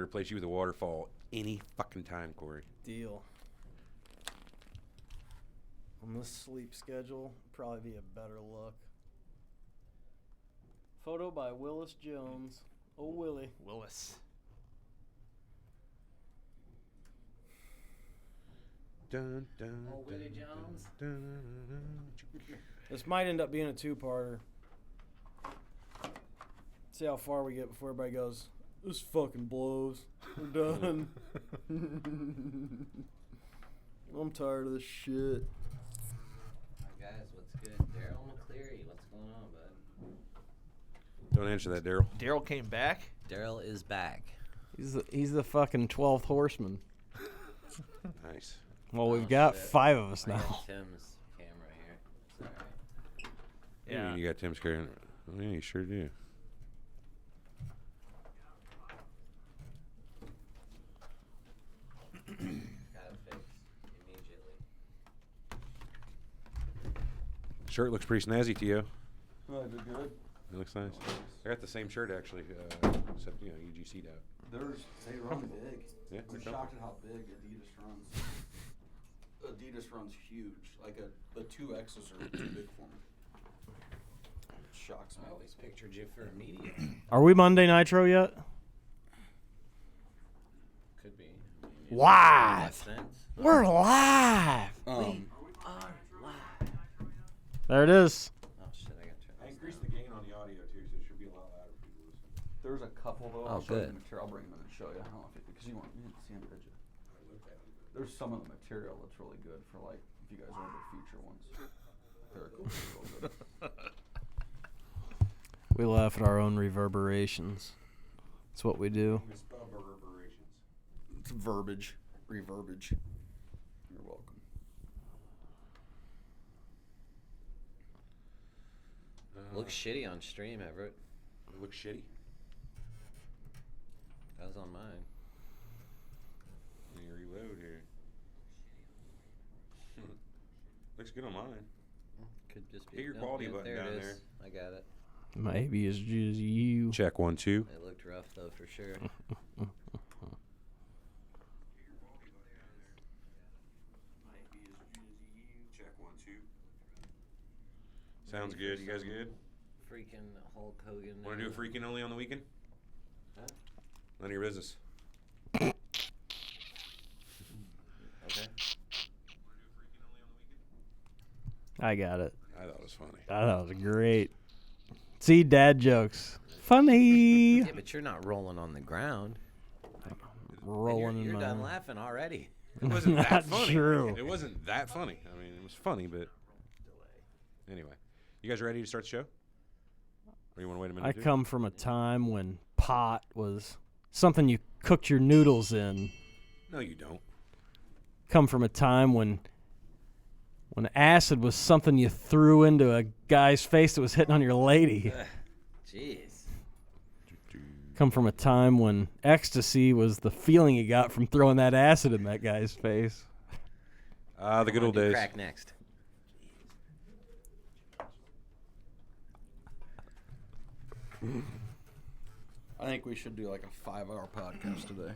Replace you with a waterfall any fucking time, Corey. Deal. On this sleep schedule, probably be a better look. Photo by Willis Jones. Oh, Willie. Willis. Dun, dun, Oh, Willie dun, Jones. dun, dun, dun, dun. This might end up being a two-parter. See how far we get before everybody goes, this fucking blows. We're done. I'm tired of this shit. Guys, what's good? Daryl McCleary, what's going on, bud? Don't answer that, Daryl. Daryl came back. Daryl is back. He's the fucking 12th horseman. Nice. Well, we've got shit. 5 of us I now. got Tim's camera here. It's alright. Yeah. You got Tim's carrying. Oh, yeah, you sure do. Got it fixed immediately. Shirt looks pretty snazzy to you. Oh, they're good. It looks nice. I got the same shirt actually, except UGC'd out. They run big. Yeah, I'm they're shocked at how big Adidas runs. Adidas runs huge. Like the 2X's are too big for me. It shocks me. I always pictured you for a media. Are we Monday Nitro yet? Could be. Live. Sense. We're live. There it is. Oh shit! I got to turn I this increased down. the gain on the audio too, so it should be a lot louder for people listening. There's a couple though. Oh, I'll show you good. the material. I'll bring them in and show you. I don't know if because you didn't see them, did you? There's some of the material that's really good for like if you guys order future ones. They're cool. Real good. We laugh at our own reverberations. That's what we do. Misspell reverberations. It's verbiage, reverbage. You're welcome. Looks shitty on stream, Everett. It looks shitty. That was on mine. Let me reload here. Looks good on mine. Could just be. Hit your nope, quality yep, button there down it is. I got it. Maybe it's just you. Check 1 2. It looked rough though, for sure. Check 1 2. Sounds good. You guys good? Freaking Hulk Hogan. Want to do a freaking only on the weekend? Huh? None of your business. Okay. I got it. I thought it was funny. I thought it was great. See, dad jokes. Funny. Yeah, but you're not rolling on the ground. Rolling You're in done my... laughing already. It wasn't that Not funny. true. It wasn't that funny. I mean, it was funny, but anyway. You guys ready to start the show? Or you want to wait a minute? I or two? come from a time when pot was something you cooked your noodles in. No, you don't. Come from a time when acid was something you threw into a guy's face that was hitting on your lady. Jeez. Come from a time when ecstasy was the feeling you got from throwing that acid in that guy's face. The good old Do days. crack next. I think we should do like a 5-hour podcast today.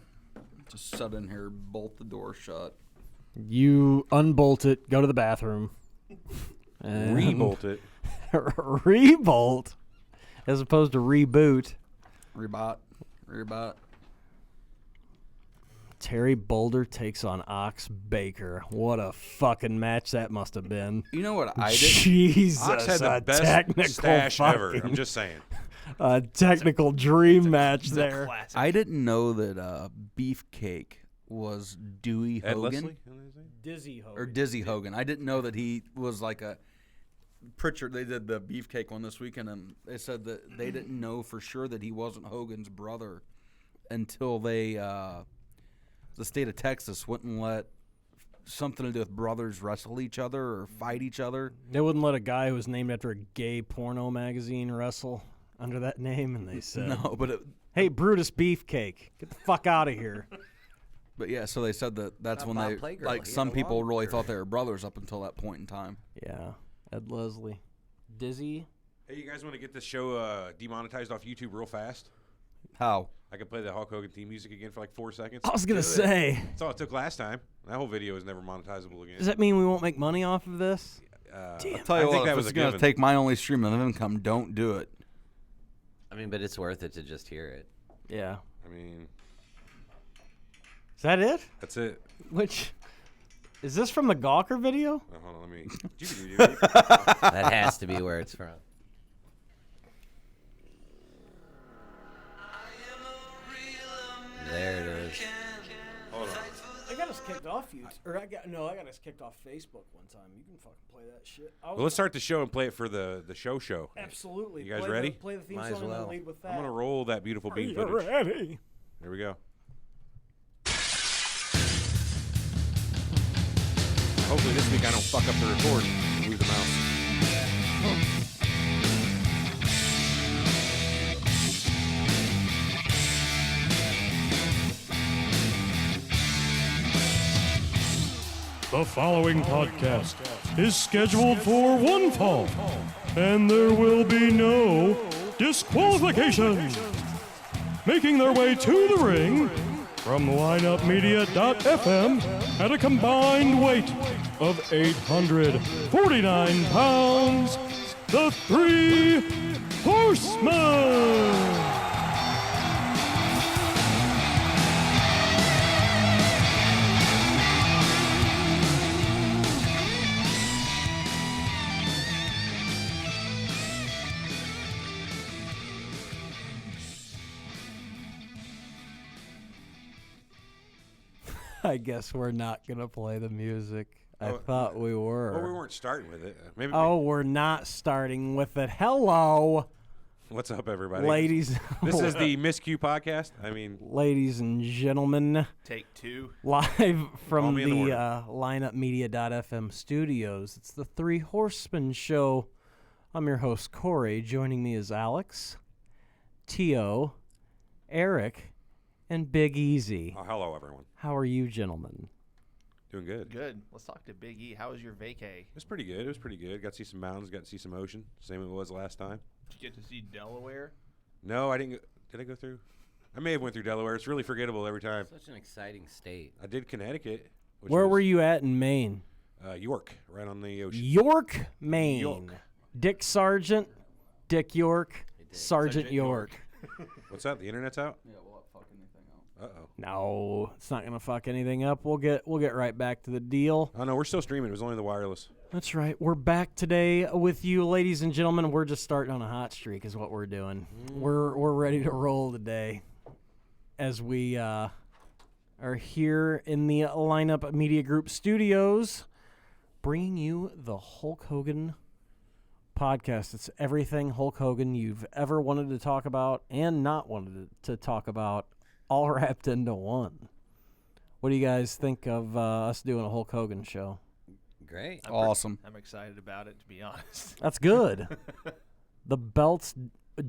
Just sit in here, bolt the door shut. You unbolt it, go to the bathroom. and Rebolt it. Rebolt, as opposed to reboot. Rebot. Terry Boulder takes on Ox Baker. What a fucking match that must have been. You know what I did? Jesus, Ox had the a best technical stash ever. fucking- I'm just saying. A technical dream match there. Classic. I didn't know that Beefcake was Dewey Ed Hogan. Leslie? Dizzy Hogan. Or Dizzy Hogan. I didn't know that he was like a Pritchard. They did the Beefcake one this weekend, and they said that they didn't know for sure that he wasn't Hogan's brother until they, the state of Texas wouldn't let something to do with brothers wrestle each other or fight each other. They wouldn't let a guy who was named after a gay porno magazine wrestle under that name, and they said, No, but hey, Brutus Beefcake, get the fuck out of here. but yeah, so they said that that's Not when they Bob Playgirl. like He some had a people long really career. thought they were brothers up until that point in time. Yeah, Ed Leslie. Dizzy? Hey, you guys want to get this show demonetized off YouTube real fast? How? I could play the Hulk Hogan theme music again for like 4 seconds. I was gonna say. That's all it took last time. That whole video is never monetizable again. Does that mean we won't make money off of this? I'll tell you I think what, that if was it's a going to given. take my only stream of income, don't do it. I mean, but it's worth it to just hear it. Yeah. I mean, Is that it? that's it. Which is this from the Gawker video? Oh, hold on, let me. That has to be where it's from. There it is. Hold on. I got us kicked off YouTube. I got us kicked off Facebook one time. You can fucking play that shit. Well, let's start the show and play it for the show. Absolutely. You guys Play ready? Play the theme Might song as and well. then lead with that. I'm gonna roll that beautiful Are bean you footage. ready? There we go. Hopefully this week I don't fuck up the record and lose the mouse. The following podcast is scheduled for one fall, and there will be no disqualifications. Making their way to the ring from lineupmedia.fm at a combined weight of 849 pounds, the Three Horsemen. I guess we're not gonna play the music. I Oh, thought we were. Well, we weren't starting with it. Maybe. Oh, we're not starting with it. Hello, What's up, everybody? ladies. This is the Miss Q podcast. I mean, Ladies and gentlemen, Take two. live Call from me in the the morning. lineupmedia.fm studios. It's the Three Horsemen Show. I'm your host, Corey. Joining me is Alex, Tio, Eric, and Big Easy. oh, hello, everyone. How are you, gentlemen? Doing good. Good. Let's talk to Big E. How was your vacay? It was pretty good. It was pretty good. Got to see some mountains. Got to see some ocean. Same as it was last time. Did you get to see Delaware? No, I didn't. Did I go through? I may have went through Delaware. It's really forgettable every time. Such an exciting state. I did Connecticut. Which Where was, were you at in Maine? York, right on the ocean. York, Maine. York. Dick Sargent, Dick York, did. Sergeant Sergeant York. What's that? The internet's out. Yeah, will it fuck anything up? Uh-oh. No, it's not gonna fuck anything up. We'll get right back to the deal. Oh no, we're still streaming. It was only the wireless. That's right. We're back today with you, ladies and gentlemen. We're just starting on a hot streak, is what we're doing. We're ready to roll today, as we are here in the Lineup Media Group studios, bringing you the Hulk Hogan podcast. It's everything Hulk Hogan you've ever wanted to talk about and not wanted to talk about, all wrapped into one. What do you guys think of us doing a Hulk Hogan show? Great. Awesome. I'm excited about it, to be honest. That's good. The belts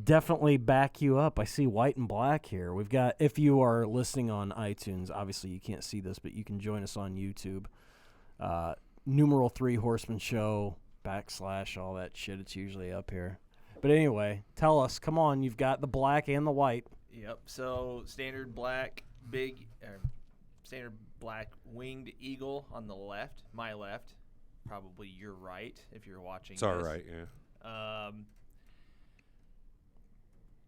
definitely back you up. I see white and black here. We've got, if you are listening on iTunes, obviously you can't see this, but you can join us on YouTube. Numeral 3 Horsemen Show, / all that shit. It's usually up here. But anyway, tell us. Come on. You've got the black and the white. Yep. So standard black winged eagle on the left, my left, probably your right if you're watching. It's all right. Yeah.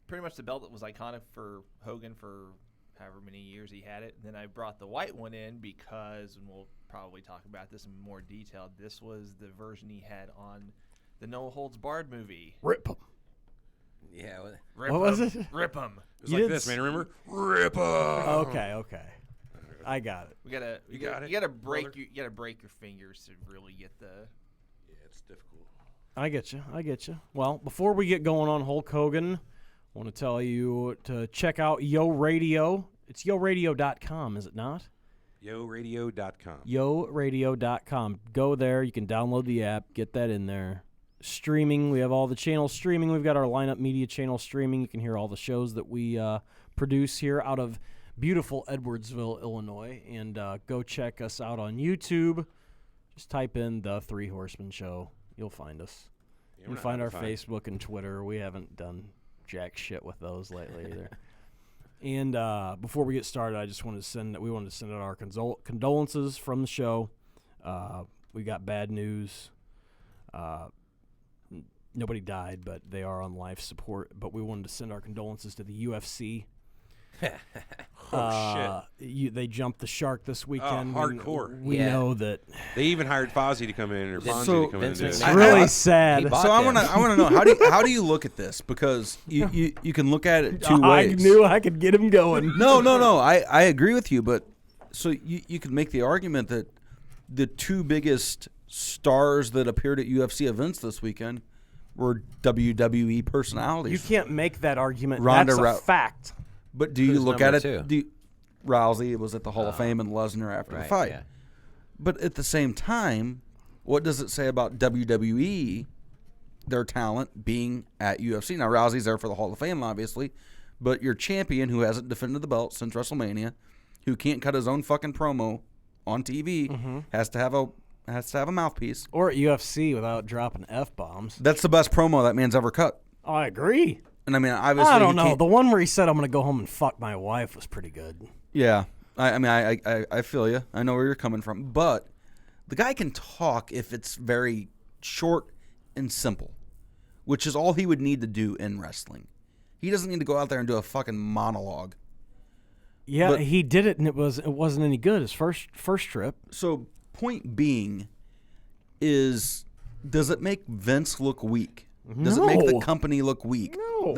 Pretty much the belt that was iconic for Hogan for however many years he had it. And then I brought the white one in because, and we'll probably talk about this in more detail, this was the version he had on the No Holds Barred movie. Rip 'em. Yeah. Rip What was 'em, it? Rip 'em. It was You like didn't this, man. Remember? Rip 'em. Okay. I got it. You gotta break your fingers to really get the. Yeah, it's difficult. I get you. Well, before we get going on Hulk Hogan, I want to tell you to check out Yo Radio. It's yoradio.com, is it not? YoRadio.com. YoRadio.com. Go there. You can download the app. Get that in there. Streaming. We have all the channels streaming. We've got our Lineup Media channel streaming. You can hear all the shows that we produce here out of beautiful Edwardsville, Illinois. And go check us out on YouTube. Just type in The Three Horsemen Show. You'll find us. Yeah, You can find our Facebook and Twitter. We haven't done jack shit with those lately either. And before we get started, I just wanted to send out our condolences from the show. We got bad news. Nobody died, but they are on life support. But we wanted to send our condolences to the UFC. Shit. They jumped the shark this weekend. Hardcore. We know that. They even hired Fozzie to come in, or Fonzie to come in. And do It's it. really sad. So I want to know how do you look at this, because you can look at it two ways. I knew I could get him going. No. I agree with you, but so you could make the argument that the two biggest stars that appeared at UFC events this weekend were WWE personalities. You can't make that argument. Ronda That's a fact. But do you Who's look at number it? two? Rousey was at the Hall of Fame and Lesnar after the fight. Yeah. But at the same time, what does it say about WWE, their talent, being at UFC? Now, Rousey's there for the Hall of Fame, obviously, but your champion who hasn't defended the belt since WrestleMania, who can't cut his own fucking promo on TV, has to have a mouthpiece. Or at UFC without dropping F-bombs. That's the best promo that man's ever cut. Oh, I agree. And I mean, obviously, I don't he know. can't- The one where he said, I'm going to go home and fuck my wife was pretty good. Yeah, I feel you. I know where you're coming from, but the guy can talk if it's very short and simple, which is all he would need to do in wrestling. He doesn't need to go out there and do a fucking monologue. Yeah, But- he did it, and it wasn't any good. His first trip. So, point being is, does it make Vince look weak? Does it make the No. company look weak? No.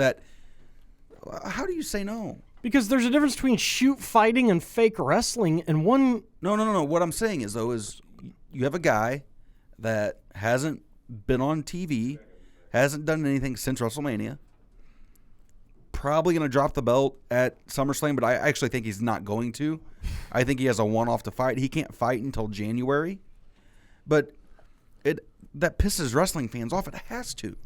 How do you say no? Because there's a difference between shoot fighting and fake wrestling, and one. No. What I'm saying is, though, is you have a guy that hasn't been on TV, hasn't done anything since WrestleMania, probably going to drop the belt at SummerSlam, but I actually think he's not going to. I think he has a one-off to fight. He can't fight until January. But that pisses wrestling fans off. It has to.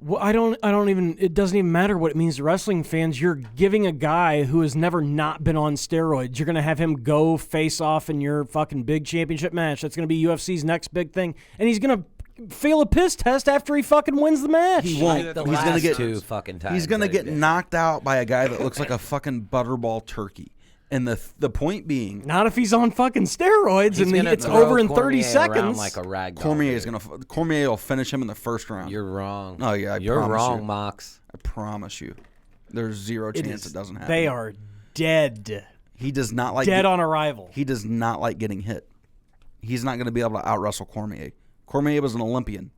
Well, I don't even. It doesn't even matter what it means to wrestling fans. You're giving a guy who has never not been on steroids. You're gonna have him go face off in your fucking big championship match. That's gonna be UFC's next big thing, and he's gonna fail a piss test after he fucking wins the match. He won't. Like the He's last going to get two fucking times. He's going to that get he did. knocked out by a guy that looks like a fucking butterball turkey. And the point being, Not if he's on fucking steroids He's and gonna it's throw over in 30 Cormier around seconds. like a rag doll, Cormier will finish him in the first round. You're wrong. Oh, yeah, I You're promise wrong, you. Mox. I promise you. There's zero chance it doesn't happen. They are dead. He does not like Dead on arrival. He does not like getting hit. He's not going to be able to out-wrestle Cormier. Cormier was an Olympian.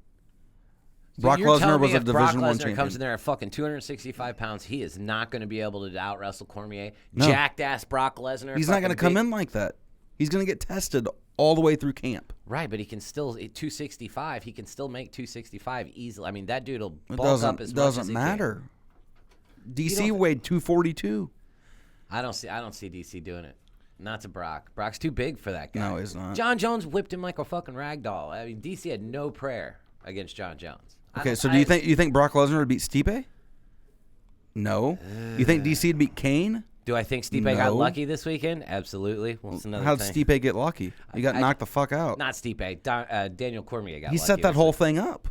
Brock You're Lesnar telling was me a if Division Brock I Lesnar champion. comes in there at fucking 265 pounds, he is not going to be able to out-wrestle Cormier. No. Jacked ass Brock Lesnar. He's not going to come big- in like that. He's going to get tested all the way through camp. Right, but he can still, at 265, he can still make 265 easily. I mean, that dude will It bulk up as much as doesn't he matter. DC don't- weighed 242. can. I don't see DC doing it. Not to Brock. Brock's too big for that guy. No, he's not. John Jones whipped him like a fucking rag doll. I mean, DC had no prayer against John Jones. Okay, so do you think Brock Lesnar would beat Stipe? No. You think DC would beat Kane? Do I think Stipe got No. lucky this weekend? Absolutely. Well, it's another How'd thing. Stipe get lucky? He got knocked the fuck out. Not Stipe. Daniel Cormier got He lucky. set that whole thing up.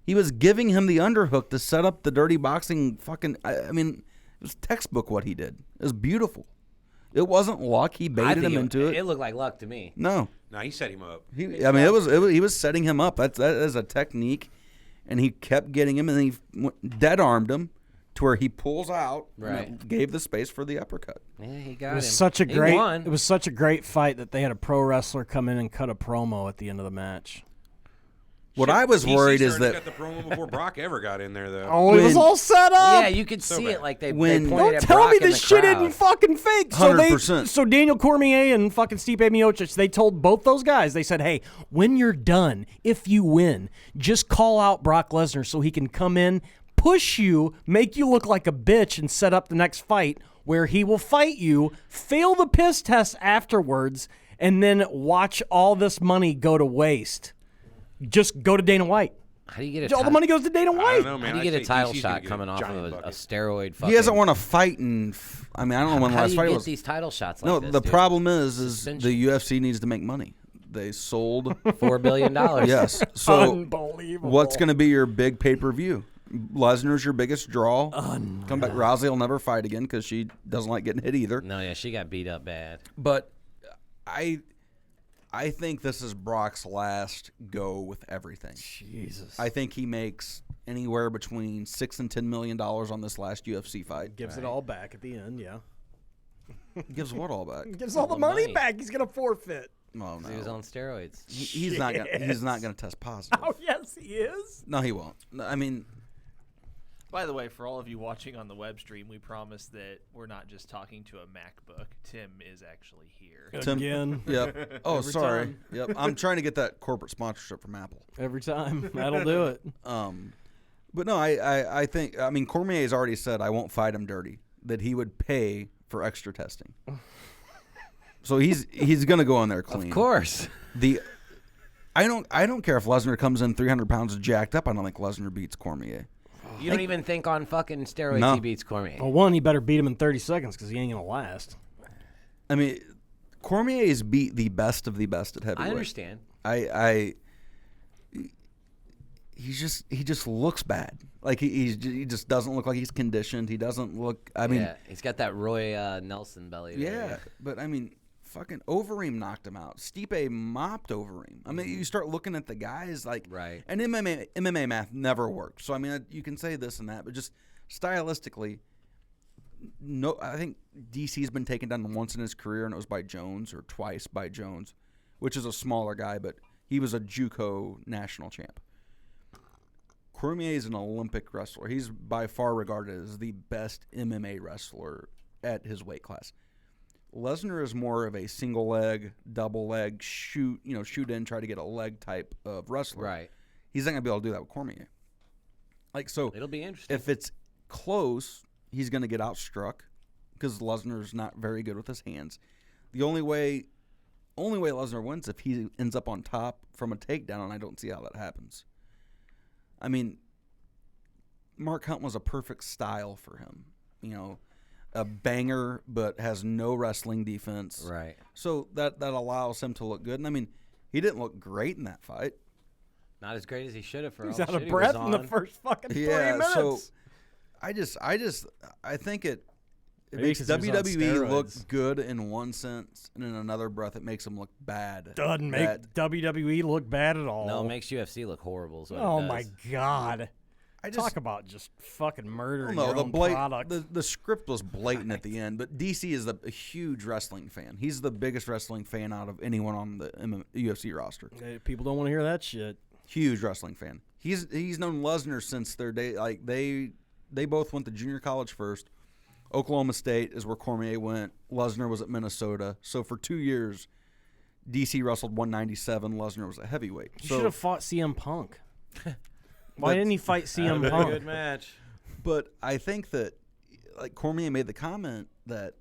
He was giving him the underhook to set up the dirty boxing fucking... I mean, it was textbook what he did. It was beautiful. It wasn't luck. He I baited think him into it. It looked like luck to me. No. No, he set him up. He was setting him up. That is a technique, and he kept getting him, and he dead armed him to where he pulls out, Right. and it gave the space for the uppercut. Yeah, he got It was him. such a He great. won. It was such a great fight that they had a pro wrestler come in and cut a promo at the end of the match. What I was worried is got that the promo before Brock ever got in there, though. Oh, it was When- all set up. Yeah, you could So see bad. it like they When- pointed Don't at tell Brock me in this the shit crowd. isn't fucking fake. 100%. So Daniel Cormier and fucking Stipe Miocic, they told both those guys, they said, hey, when you're done, if you win, just call out Brock Lesnar so he can come in, push you, make you look like a bitch, and set up the next fight where he will fight you, fail the piss test afterwards, and then watch all this money go to waste. Just go to Dana White. How do you get a All the ti- money goes to Dana I White. don't know, man. How do you I get a say title DC's gonna shot get coming off giant of a bucket. steroid? Fucking, he hasn't won a fight in. I mean, I don't know when the How last do you fight get was. these title shots like No, this, the dude? problem is Suspension. the UFC needs to make money. They sold. $4 billion. Yes. So Unbelievable. what's going to be your big pay-per-view? Lesnar's your biggest draw. Oh, Come back. Rousey will never fight again because she doesn't like getting hit either. No, yeah, she got beat up bad. But I think this is Brock's last go with everything. Jesus. I think he makes anywhere between $6 and $10 million on this last UFC fight. Gives it all back at the end, yeah. Gives what all back? Gives all the money back. He's going to forfeit. Oh, no. He was on steroids. He's not gonna test positive. Oh, yes, he is. No, he won't. No, I mean, By the way, for all of you watching on the web stream, we promise that we're not just talking to a MacBook. Tim is actually here. Tim, Again. Yep. Oh, Every sorry. time. Yep. I'm trying to get that corporate sponsorship from Apple. Every time. That'll do it. But no, I think Cormier's already said I won't fight him dirty. That he would pay for extra testing. So he's gonna go in there clean. Of course. I don't care if Lesnar comes in 300 pounds jacked up. I don't think Lesnar beats Cormier. You don't even think on fucking steroids No. he beats Cormier. Well, one, he better beat him in 30 seconds because he ain't going to last. I mean, Cormier's beat the best of the best at heavyweight. I understand. He just looks bad. Like he just doesn't look like he's conditioned. He doesn't look. I mean, Yeah, he's got that Roy Nelson belly. yeah. There. But I mean, fucking Overeem knocked him out. Stipe mopped Overeem. I mean, you start looking at the guys like, Right. And MMA math never worked. So I mean, you can say this and that, but just stylistically, no. I think DC's been taken down once in his career, and it was by Jones, or twice by Jones, which is a smaller guy, but he was a JUCO national champ. Cormier is an Olympic wrestler. He's by far regarded as the best MMA wrestler at his weight class. Lesnar is more of a single leg, double leg, shoot in, try to get a leg type of wrestler. Right. He's not gonna be able to do that with Cormier. Like, so It'll be interesting. if it's close, he's gonna get outstruck because Lesnar's not very good with his hands. The only way Lesnar wins if he ends up on top from a takedown, and I don't see how that happens. I mean, Mark Hunt was a perfect style for him. A banger, but has no wrestling defense. Right. So that allows him to look good. And I mean, he didn't look great in that fight. Not as great as he should have for He's all out the of shit breath he was in the on. first fucking 3 Yeah. minutes. So I think it Maybe makes 'cause he was on WWE look steroids. good in one sense, and in another breath, it makes them look bad. Doesn't make WWE look bad at all. No, it makes UFC look horrible. Is what Oh, it does. my God. I just Talk about just fucking murdering no, your the own product. the script was blatant at the end, but DC is a huge wrestling fan. He's the biggest wrestling fan out of anyone on the UFC roster. People don't want to hear that shit. Huge wrestling fan. He's known Lesnar since their day. Like they both went to junior college first. Oklahoma State is where Cormier went. Lesnar was at Minnesota. So for 2 years, DC wrestled 197. Lesnar was a heavyweight. You So should have fought CM Punk. Why But- didn't he fight CM Good Punk? match. But I think that, like, Cormier made the comment that,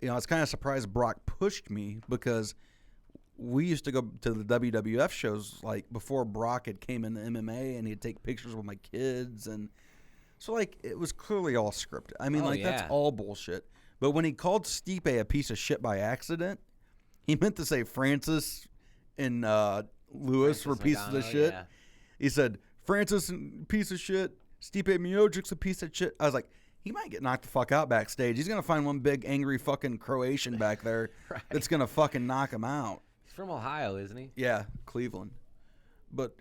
I was kind of surprised Brock pushed me because we used to go to the WWF shows, like, before Brock had came into MMA, and he'd take pictures with my kids. And so, like, it was clearly all scripted. I mean, that's yeah. all bullshit. But when he called Stipe a piece of shit by accident, he meant to say Francis and Lewis were pieces of shit. Yeah. He said, Francis, piece of shit. Stipe Miocic's a piece of shit. I was like, he might get knocked the fuck out backstage. He's going to find one big, angry fucking Croatian back there Right. that's going to fucking knock him out. He's from Ohio, isn't he? Yeah, Cleveland. But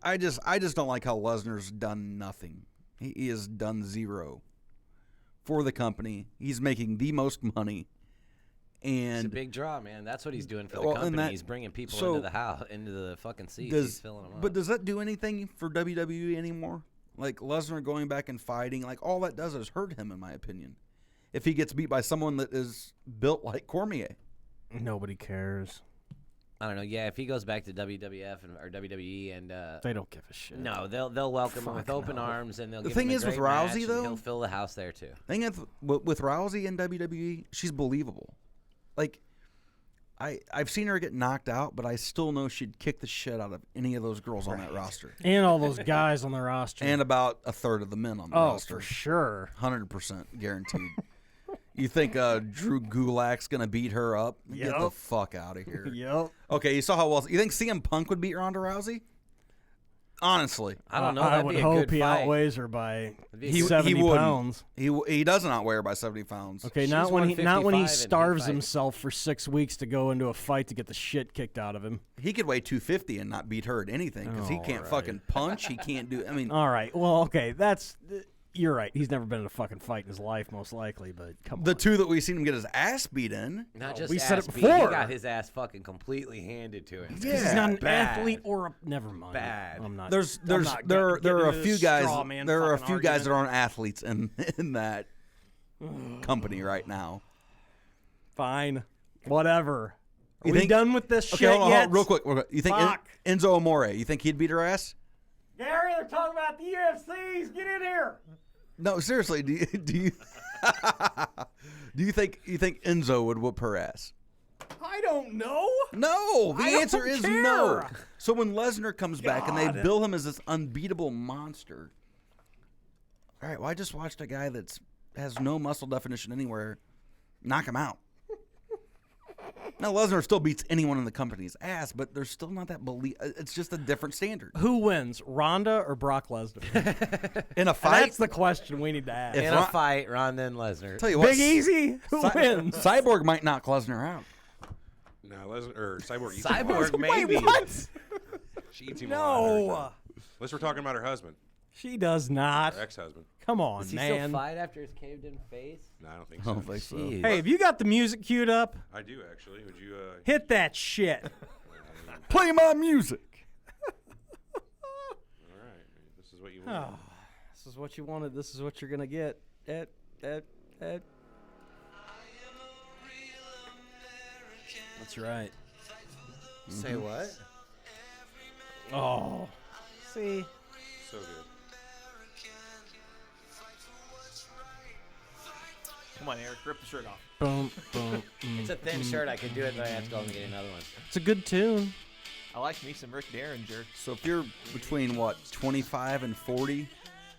I just don't like how Lesnar's done nothing. He has done zero for the company. He's making the most money. It's a And big draw, man. That's what he's doing for the Well, and company. that- He's bringing people so into the house, into the fucking seats. He's filling them up. But does that do anything for WWE anymore? Like Lesnar going back and fighting, like all that does is hurt him, in my opinion. If he gets beat by someone that is built like Cormier, Nobody cares. I don't know. Yeah, if he goes back to WWF or WWE, and They don't give a shit. no, they'll welcome him with Fuck open no. arms, and they'll. The give thing him a is with great match, Rousey, and though- he'll fill the house there too. thing is with Rousey in WWE, she's believable. Like I've seen her get knocked out, but I still know she'd kick the shit out of any of those girls on that roster, And all those guys on the roster. and about a third of the men on the oh, roster. for sure. 100% guaranteed. You think Drew Gulak's gonna beat her up? Get the Yup. fuck out of here. Yep. Okay, you saw how well. You think CM Punk would beat Ronda Rousey? Honestly, I don't know. I That'd would be a hope good he fight. outweighs her by He 70 wouldn't. pounds. he doesn't outweigh her by 70 pounds. Okay, She's not when he 155 and he starves fights. himself for 6 weeks to go into a fight to get the shit kicked out of him. He could weigh 250 and not beat her at anything because he can't fucking punch. He can't do. I mean, All right, well, okay, you're right. He's never been in a fucking fight in his life, most likely. But come the on, two that we've seen him get his ass beat in. Not just we ass said it beat, before. He got his ass fucking completely handed to him. he's not an bad. athlete or a. Never mind. Bad. I'm not. There I'm not are getting a into few this guys. straw man There are a fucking few guys that argument. aren't athletes in that company right now. Fine, whatever. Are You we think- done with this Okay, shit hold on, yet? real quick. You think Fuck. Enzo Amore? You think he'd beat her ass? Gary, they're talking about the UFCs. Get in here. No, seriously. Do you do you think Enzo would whoop her ass? I don't know. No, the I don't answer is no. care. So when Lesnar comes back and they God. bill him as this unbeatable monster, all right. Well, I just watched a guy that has no muscle definition anywhere knock him out. Now Lesnar still beats anyone in the company's ass, but there's still not that belief. It's just a different standard. Who wins, Ronda or Brock Lesnar? In a And fight, that's the question we need to ask. If In a Ron- fight, Ronda and Lesnar. tell you what, Big Easy, who wins? Cyborg might knock Lesnar out. No, Lesnar or Cyborg. eats him Cyborg, alive. maybe. Wait, what? She eats him alive every No, time. Unless we're talking about her husband, she does not. her ex-husband. Come on, Does he man. still fight after his caved-in face? No, I don't think I so. don't think so. Jeez. Hey, have you got the music queued up? I do actually. Would you? Hit that shit. Play my music. All right. This is what you want. Oh, this is what you wanted. This is what you're gonna get. That's right. Say what? Oh, see. So good. Come on, Eric, rip the shirt off. Boom, boom. It's a thin shirt. I can do it, but I have to go and get another one. It's a good tune. I like me some Rick Derringer. So if you're between 25 and 40,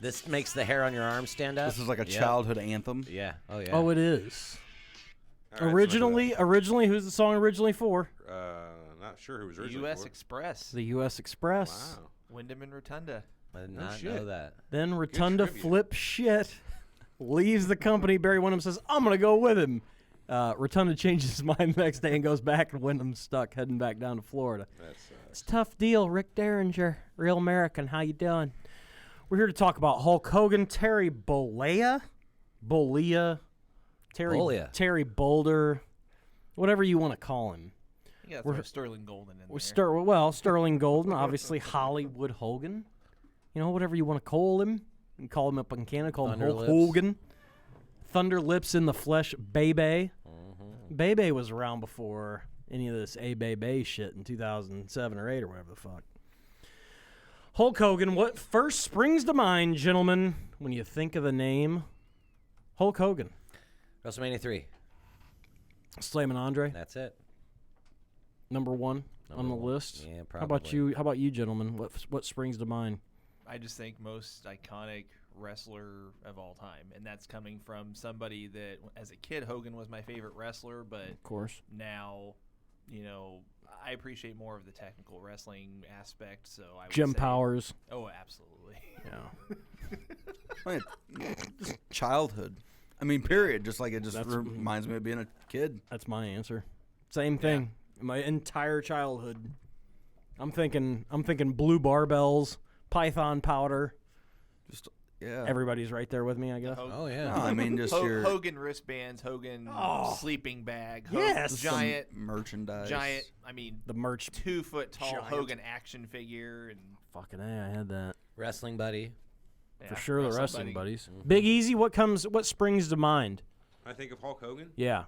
This makes the hair on your arm stand up. this is like a Yep. childhood anthem. Yeah. Oh yeah. Oh, it is. All right, so Originally, who's the song originally for? not sure who was The originally U.S. for. Express. The U.S. Express. Wow. Wyndham and Rotunda. I did No not shit. know that. Then Rotunda trivia. flips shit, leaves the company. Barry Windham says, "I'm gonna go with him." Rotunda changes his mind the next day and goes back, and Wyndham's stuck heading back down to Florida. That's It's a tough deal. Rick Derringer, real American. How you doing? We're here to talk about Hulk Hogan, Terry Bollea, Terry Bollea. Terry Boulder, whatever you want to call him. You gotta throw Sterling Golden in Well, Sterling Golden, obviously Hollywood Hogan. You know, whatever you want to call him. You can call him up in Canada, call him Thunder Hulk Lips. Hogan. Thunder Lips in the flesh, Bebe. Mm-hmm. Bebe was around before any of this Bebe shit in 2007 or 8 or whatever the fuck. Hulk Hogan, what first springs to mind, gentlemen, when you think of the name Hulk Hogan? WrestleMania 3. Slayman Andre, That's it. number one on the Number one. list. Yeah, How about probably. you? How about you, gentlemen? What springs to mind? I just think most iconic wrestler of all time, and that's coming from somebody that, as a kid, Hogan was my favorite wrestler, but Of course. now, I appreciate more of the technical wrestling aspect. So I would Jim say, Powers. Oh, absolutely. Yeah. I mean, just childhood. I mean, period. Just like it just That's- reminds me of being a kid. That's my answer. Same thing. My entire childhood. I'm thinking blue barbells, Python powder. Just yeah. Everybody's right there with me, I guess. Oh yeah. No, I mean, just your Hogan wristbands, Hogan sleeping bag, Yes. giant, merchandise. I mean, The merch. 2 foot tall Giant. Hogan action figure, and Fucking A, I had that. Wrestling buddy. For sure, the wrestling buddy. buddies. Big Easy, what springs to mind? I think of Hulk Hogan. Yeah,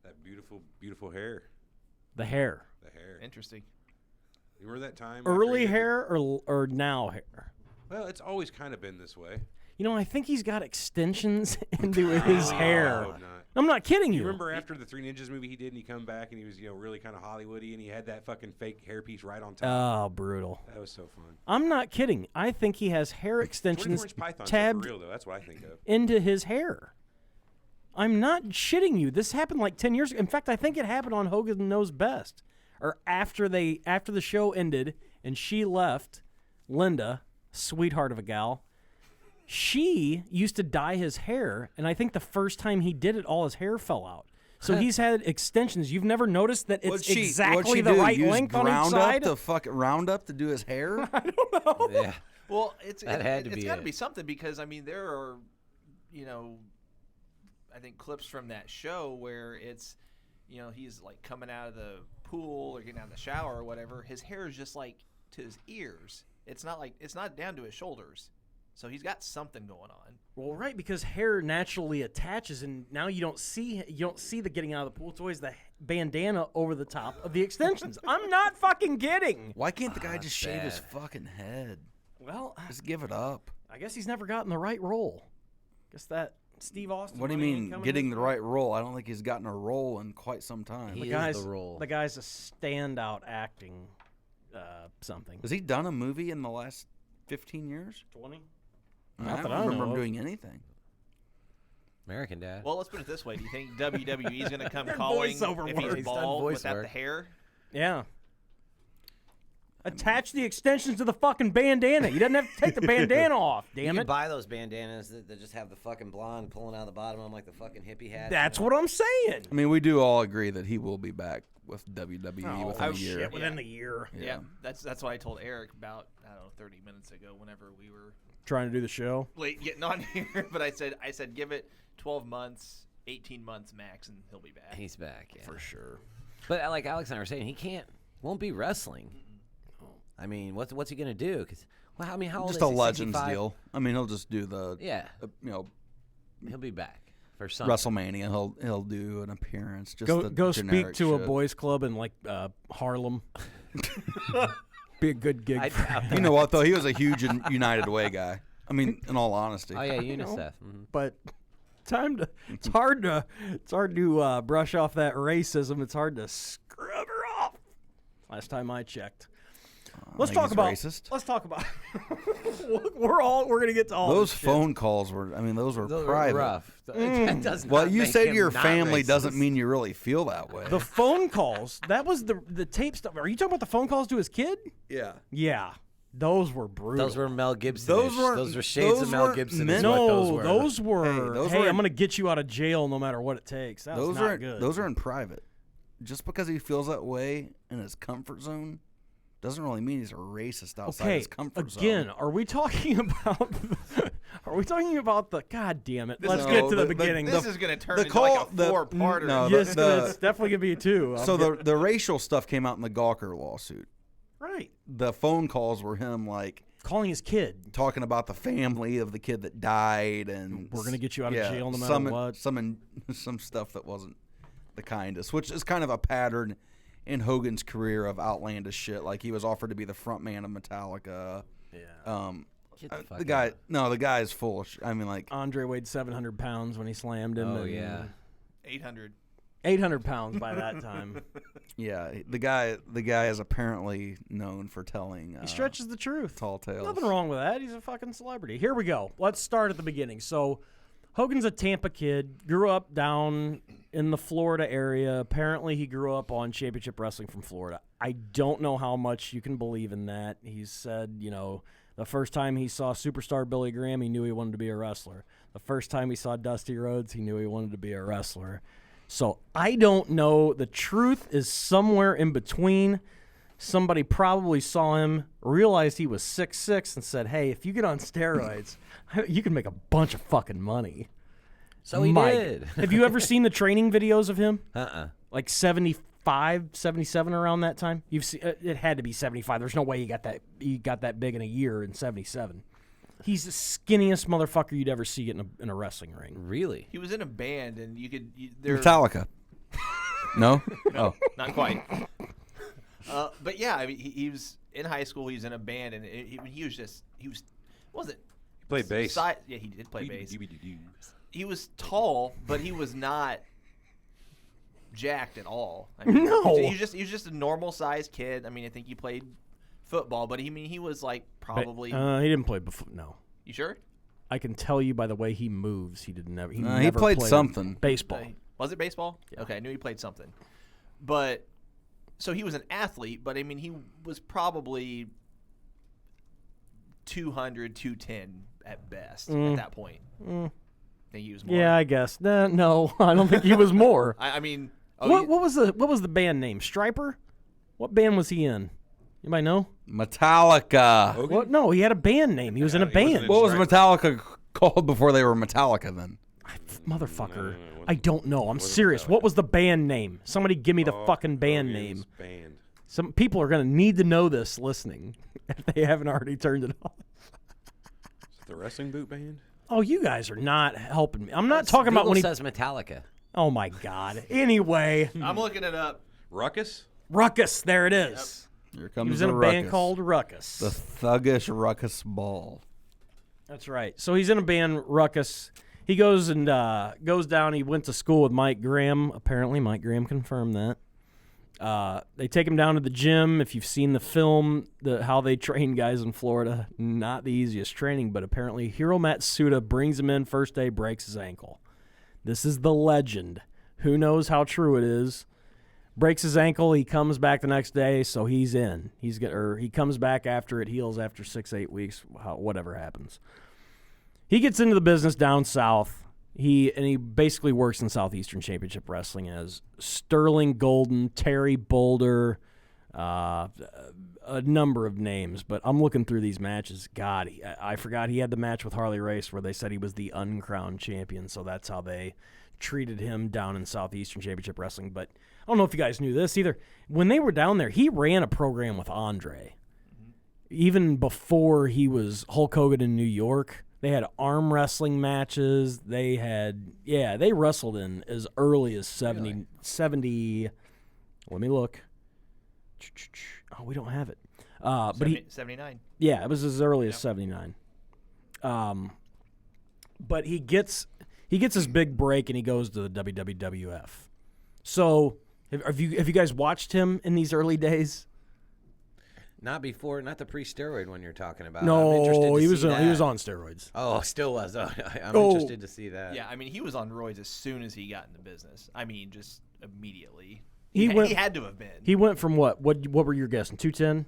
That beautiful, beautiful hair. the hair. The hair. Interesting. You remember that time? after Early he had hair or now hair? Well, it's always kind of been this way. You know, I think he's got extensions into his hair. No, not. I'm not kidding You you. remember after the Three Ninjas movie he did, and he come back and he was, really kind of Hollywoody, and he had that fucking fake hairpiece right on top. Oh, brutal. That was so fun. I'm not kidding. I think he has hair 24 extensions inch pythons are tabbed for real though. That's what I think of. into his hair. I'm not shitting you. This happened like 10 years ago. In fact, I think it happened on Hogan Knows Best. Or after the show ended and she left, Linda, sweetheart of a gal, she used to dye his hair, and I think the first time he did it, all his hair fell out. So he's had extensions. You've never noticed that it's exactly the right length on each side? Roundup to do his hair? I don't know. Yeah. Well, That had to it's be got to it. be something because I mean there are, I think clips from that show where it's, he's like coming out of the pool or getting out of the shower or whatever. His hair is just like to his ears. It's not down to his shoulders. So he's got something going on. Well, right, because hair naturally attaches, and now you don't see the getting out of the pool. It's always the bandana over the top of the extensions. I'm not fucking kidding. Why can't the guy just shave his bad. fucking head? Well, Just give it up. I guess he's never gotten the right role. Guess that Steve Austin. What do you money ain't mean, coming getting in? the right role? I don't think he's gotten a role in quite some time. He The is guy's the role. The guy's a standout acting something. Has he done a movie in the last 15 years? 20. I Not don't that I remember know him of. doing anything. American Dad. Well, let's put it this way: do you think WWE is going to come Their calling voiceover if work. he's He's done bald voice without the work. hair? Yeah. Attach the extensions to the fucking bandana. You doesn't have to take the bandana off, You damn can it. buy those bandanas that just have the fucking blonde pulling out the bottom of them like the fucking hippie hat. That's what I'm saying. I mean, we do all agree that he will be back with WWE within a year. Shit, within the year. Yeah, that's what I told Eric about 30 minutes ago. Whenever we were Trying to do the show. late getting on here, but I said give it 12 months, 18 months max, and he'll be back. He's back, yeah. For sure. But like Alex and I were saying, won't be wrestling. I mean, what's he gonna do? Because I mean, how old Just is a he? Legends 65? deal. I mean, he'll just do the Yeah, he'll be back for something. WrestleMania. He'll do an appearance. Just Go speak generic to a shit. boys club in like Harlem. Be a good gig. I for doubt him. You know what though? He was a huge United Way guy. I mean, in all honesty. Oh yeah, UNICEF. But it's hard to brush off that racism. It's hard to scrub her off. Last time I checked. Let's think talk he's about. racist. Let's talk about. we're gonna get to all Those this shit. phone calls were. I mean, those were Those private. are rough. That does Well, not you make said him your not family racist. doesn't mean you really feel that way. The phone calls. That was the tape stuff. Are you talking about the phone calls to his kid? yeah. Yeah, those were brutal. Those were Mel Gibson. Those weren't- Those were shades those of Mel weren't Gibson. meant- Is no, what those were. those were. Hey, those hey, were- I'm gonna get you out of jail no matter what it takes. That was Those not are good. those are in private. Just because he feels that way in his comfort zone doesn't really mean he's a racist outside okay. his comfort zone. Again, are we talking about? Are we talking about the? God damn it! Let's No, get to the the- beginning. This is going to turn the into call- like a the- four-parter. no, yes, the- it's definitely gonna be a two. So the racial stuff came out in the Gawker lawsuit. right The phone calls were him like calling his kid. talking about the family of the kid that died, and We're gonna get you out of jail no matter what. Some stuff that wasn't the kindest, which is kind of a pattern in Hogan's career of outlandish shit. Like he was offered to be the front man of Metallica. Yeah. Get the fuck The guy, out. no, the guy is full of. I mean, like Andre weighed 700 pounds when he slammed him. Oh and yeah. 800. 800 pounds by that time. yeah, the guy is apparently known for telling. He stretches the truth. tall tales. Nothing wrong with that. He's a fucking celebrity. Here we go. Let's start at the beginning. So, Hogan's a Tampa kid, grew up down in the Florida area. Apparently, he grew up on Championship Wrestling from Florida. I don't know how much you can believe in that. He said, the first time he saw superstar Billy Graham, he knew he wanted to be a wrestler. The first time he saw Dusty Rhodes, he knew he wanted to be a wrestler. So, I don't know. The truth is somewhere in between. Somebody probably saw him, realized he was 6'6", and said, hey, if you get on steroids, you can make a bunch of fucking money. So he Mike, did. have you ever seen the training videos of him? Like 75, 77 around that time? You've seen, it had to be 75. There's no way he got that big in a year in 77. He's the skinniest motherfucker you'd ever see in a wrestling ring. Really? He was in a band, and Metallica. No. Oh. Not quite. But yeah, I mean, he was in high school. He was in a band, and he was what was it? He played bass. Yeah, he did play bass. He was tall, but he was not jacked at all. I mean, No. he was just a normal sized kid. I mean, I think he played football, but he was like probably. He didn't play before. No. You sure? I can tell you by the way he moves, he didn't ever. He He never played played something. baseball. Was it baseball? Yeah. Okay, I knew he played something. But so he was an athlete, but I mean he was probably 200, 210 at best at that point. Think he was more. Yeah, I guess. No, I don't think he was more. I mean, what was the band name? Striper? What band was he in? Anybody know? Metallica. Hogan? What? No, he had a band name. He was in a he wasn't band. in What was Stripe. Metallica called before they were Metallica then? Motherfucker. No, I don't know. I'm wasn't serious. Metallica. What was the band name? Somebody give me the Oh, fucking band Hogan's name. Band. Some people are going to need to know this listening if they haven't already turned it off. Is it the Wrestling Boot Band? Oh, you guys are not helping me. I'm not talking about Google when he. says Metallica. Oh my God. Anyway, I'm looking it up. Ruckus? Ruckus. There it is. Here He comes was the in a ruckus. band called Ruckus. the Thuggish Ruckus Ball. That's right. So he's in a band, Ruckus. He goes and goes down. He went to school with Mike Graham. Apparently, Mike Graham confirmed that. They take him down to the gym. If you've seen the film, how they train guys in Florida, not the easiest training, but apparently Hiro Matsuda brings him in first day, breaks his ankle. This is the legend. Who knows how true it is? Breaks his ankle. He comes back the next day, so he's in. He comes back after it heals after 6-8 weeks, whatever happens. He gets into the business down south. He basically works in Southeastern Championship Wrestling as Sterling Golden, Terry Boulder, a number of names. But I'm looking through these matches. God, I forgot he had the match with Harley Race where they said he was the uncrowned champion, so that's how they treated him down in Southeastern Championship Wrestling. But I don't know if you guys knew this either. When they were down there, he ran a program with Andre. Even before he was Hulk Hogan in New York, they had arm wrestling matches. They wrestled in as early as 70. Let me look. Oh, we don't have it. But he 79. yeah, it was as early as 79. But he gets his big break and he goes to the WWF. So, have you guys watched him in these early days? Not the pre-steroid one you're talking about. No, I'm interested to he was see he was that. on steroids. Oh, still was. Oh, I'm Oh. interested to see that. Yeah, I mean, he was on roids as soon as he got in the business. I mean, just immediately. He went- He had to have been. He went from what were you guessing? 210.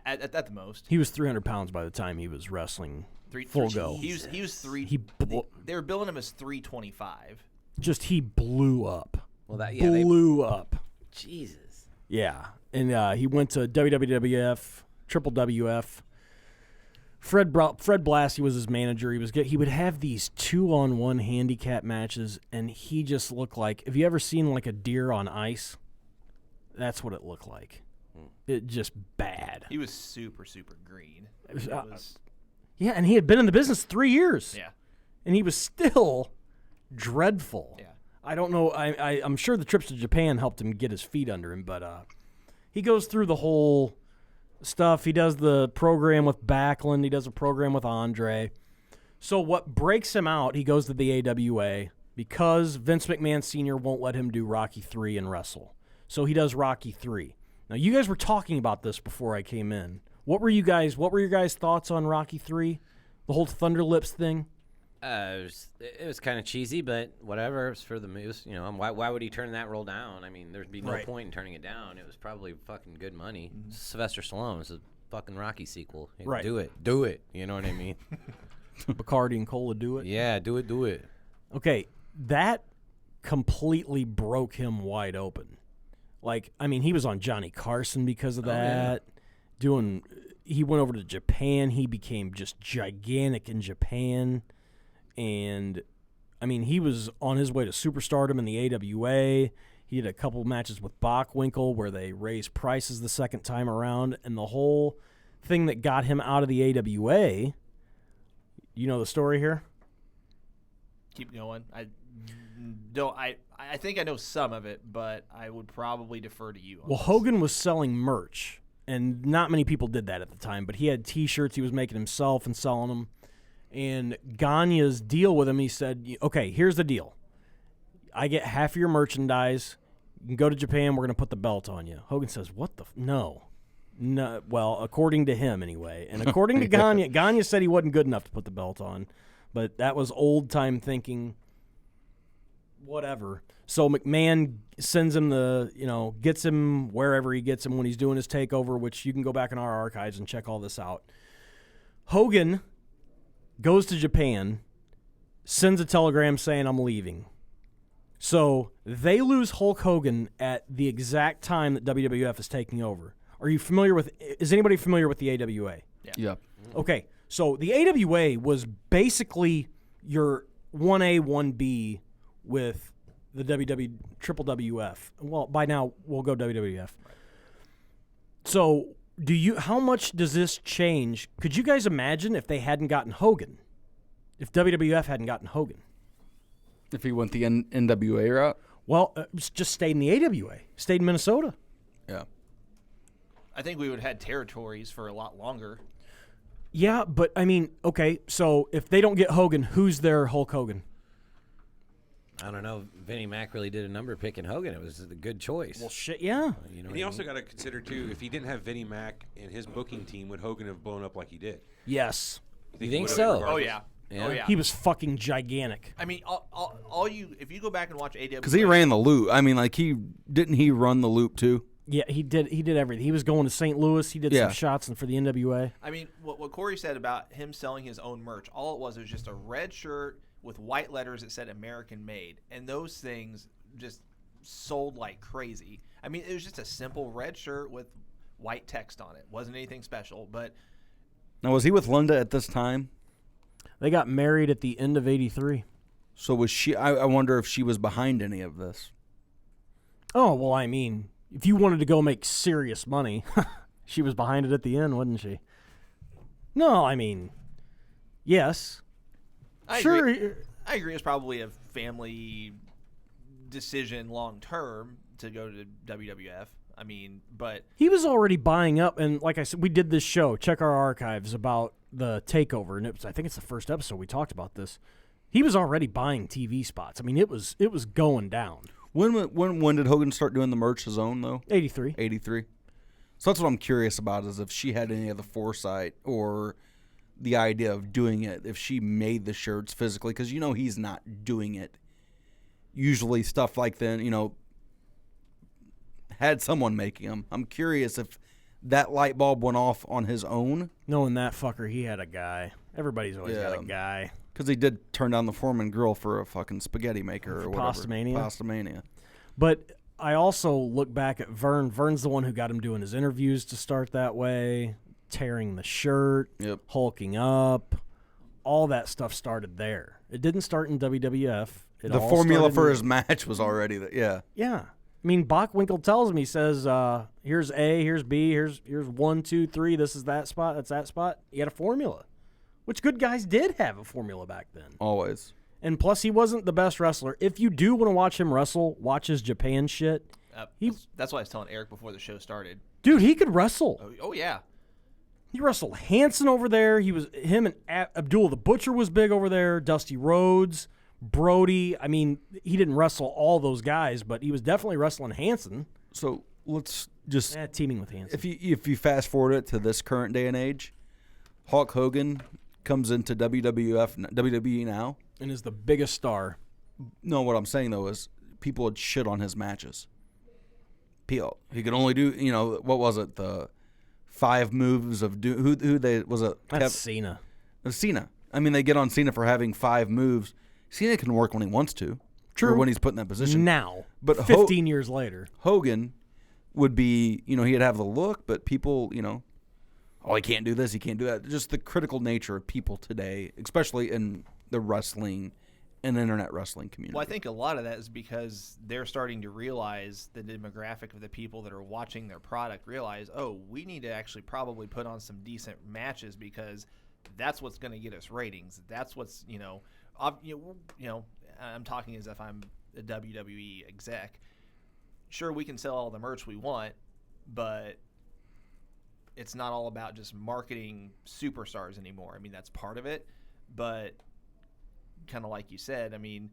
At the most. He was 300 pounds by the time he was wrestling full go. He was three. He they were billing him as 325. He blew up. Well, that blew up. Jesus. Yeah, and he went to WWF, Triple WF. Fred Blassie was his manager. He would have these 2-on-1 handicap matches, and he just looked like, have you ever seen like a deer on ice? That's what it looked like. It just bad. He was super, super green. I mean, it was, Yeah, and he had been in the business 3 years. yeah. And he was still dreadful. Yeah. I don't know. I'm sure the trips to Japan helped him get his feet under him, but he goes through the whole stuff. He does the program with Backlund. He does a program with Andre. So what breaks him out, he goes to the AWA because Vince McMahon Sr. won't let him do Rocky III and wrestle. So he does Rocky III. Now, you guys were talking about this before I came in. What were your guys' thoughts on Rocky III? The whole Thunder Lips thing? It was kind of cheesy, but whatever. It was for the moves. You know, why would he turn that role down? I mean, there'd be no Right. point in turning it down. It was probably fucking good money. Sylvester Stallone is a fucking Rocky sequel. You know, Right. Do it. You know what I mean? Bacardi and Cola do it? Yeah, do it. Okay, that completely broke him wide open. Like, I mean, he was on Johnny Carson because of that. He went over to Japan. He became just gigantic in Japan. And, I mean, he was on his way to superstardom in the AWA. He had a couple matches with Bockwinkel where they raised prices the second time around. And the whole thing that got him out of the AWA, you know the story here? Keep going. I think I know some of it, but I would probably defer to you. On Well, this. Hogan was selling merch, and not many people did that at the time, but he had T-shirts he was making himself and selling them. And Gagne's deal with him, he said, okay, here's the deal. I get half of your merchandise. You can go to Japan. We're going to put the belt on you. Hogan says, what the? No. Well, according to him anyway. And according to Gagne said he wasn't good enough to put the belt on, but that was old-time thinking. Whatever. So McMahon sends him gets him wherever he gets him when he's doing his takeover, which you can go back in our archives and check all this out. Hogan goes to Japan, sends a telegram saying, I'm leaving. So they lose Hulk Hogan at the exact time that WWF is taking over. Is anybody familiar with the AWA? Yeah. Okay, so the AWA was basically your 1A, 1B with the Triple WF. Well, by now we'll go WWF. So how much does this change? Could you guys imagine if they hadn't gotten Hogan? If WWF hadn't gotten Hogan? If he went the NWA route? Well, just stayed in the AWA, stayed in Minnesota. Yeah. I think we would have had territories for a lot longer. Yeah, but I mean, okay, so if they don't get Hogan, who's their Hulk Hogan? I don't know. Vinnie Mac really did a number picking Hogan. It was a good choice. Well, shit, yeah. You know And what you I also mean? got to consider, too, if he didn't have Vinnie Mac and his booking team, would Hogan have blown up like he did? Yes. You he think would've so? regardless? Oh yeah. Yeah. Oh yeah. He was fucking gigantic. I mean, if you go back and watch AWA, Because he ran the loop. I mean, like, he run the loop too? Yeah, he did everything. He was going to St. Louis. He did some shots for the NWA. I mean, what Corey said about him selling his own merch, all it was just a red shirt with white letters that said American Made. And those things just sold like crazy. I mean, it was just a simple red shirt with white text on it. Wasn't anything special, but... Now, was he with Linda at this time? They got married at the end of '83. So was she? I wonder if she was behind any of this. Oh, well, I mean, if you wanted to go make serious money, she was behind it at the end, wasn't she? No, I mean, yes. I agree. It's probably a family decision long term to go to WWF. I mean, but He was already buying up, and like I said, we did this show, check our archives, about the takeover, and I think it's the first episode we talked about this. He was already buying TV spots. I mean, it was going down. When did Hogan start doing the merch his own, though? 83. 83. So that's what I'm curious about, is if she had any of the foresight or the idea of doing it, if she made the shirts physically, because he's not doing it. Usually stuff like then, had someone making them. I'm curious if that light bulb went off on his own. Knowing that fucker, he had a guy. Everybody's always got a guy. Because he did turn down the Foreman grill for a fucking spaghetti maker or whatever. Pastamania. Pastamania. But I also look back at Vern. Vern's the one who got him doing his interviews to start that way, tearing the shirt, hulking up. All that stuff started there. It didn't start in WWF. The formula for his match was already that. Yeah. Yeah. I mean, Bockwinkel tells him, he says, here's A, here's B, here's 1, 2, 3, this is that spot, that's that spot. He had a formula, which good guys did have a formula back then. Always. And plus, he wasn't the best wrestler. If you do want to watch him wrestle, watch his Japan shit. that's what I was telling Eric before the show started. Dude, he could wrestle. Oh yeah. He wrestled Hanson over there. Him and Abdul the Butcher was big over there. Dusty Rhodes, Brody. I mean, he didn't wrestle all those guys, but he was definitely wrestling Hanson. So let's just teaming with Hanson. If you fast forward it to this current day and age, Hulk Hogan comes into WWE now and is the biggest star. No, what I'm saying though is people would shit on his matches. He could only do what was it, the 5 moves of who they was it? That's Cena. It was Cena. I mean, they get on Cena for having 5 moves. Cena can work when he wants to. True. Or when he's put in that position. Now. But 15 years later. Hogan would be, he'd have the look, but people, he can't do this, he can't do that. Just the critical nature of people today, especially in the wrestling and internet wrestling community. Well, I think a lot of that is because they're starting to realize the demographic of the people that are watching their product realize, we need to actually probably put on some decent matches because that's what's going to get us ratings. That's what's, I'm talking as if I'm a WWE exec. Sure, we can sell all the merch we want, but it's not all about just marketing superstars anymore. I mean, that's part of it, but kind of like you said, I mean,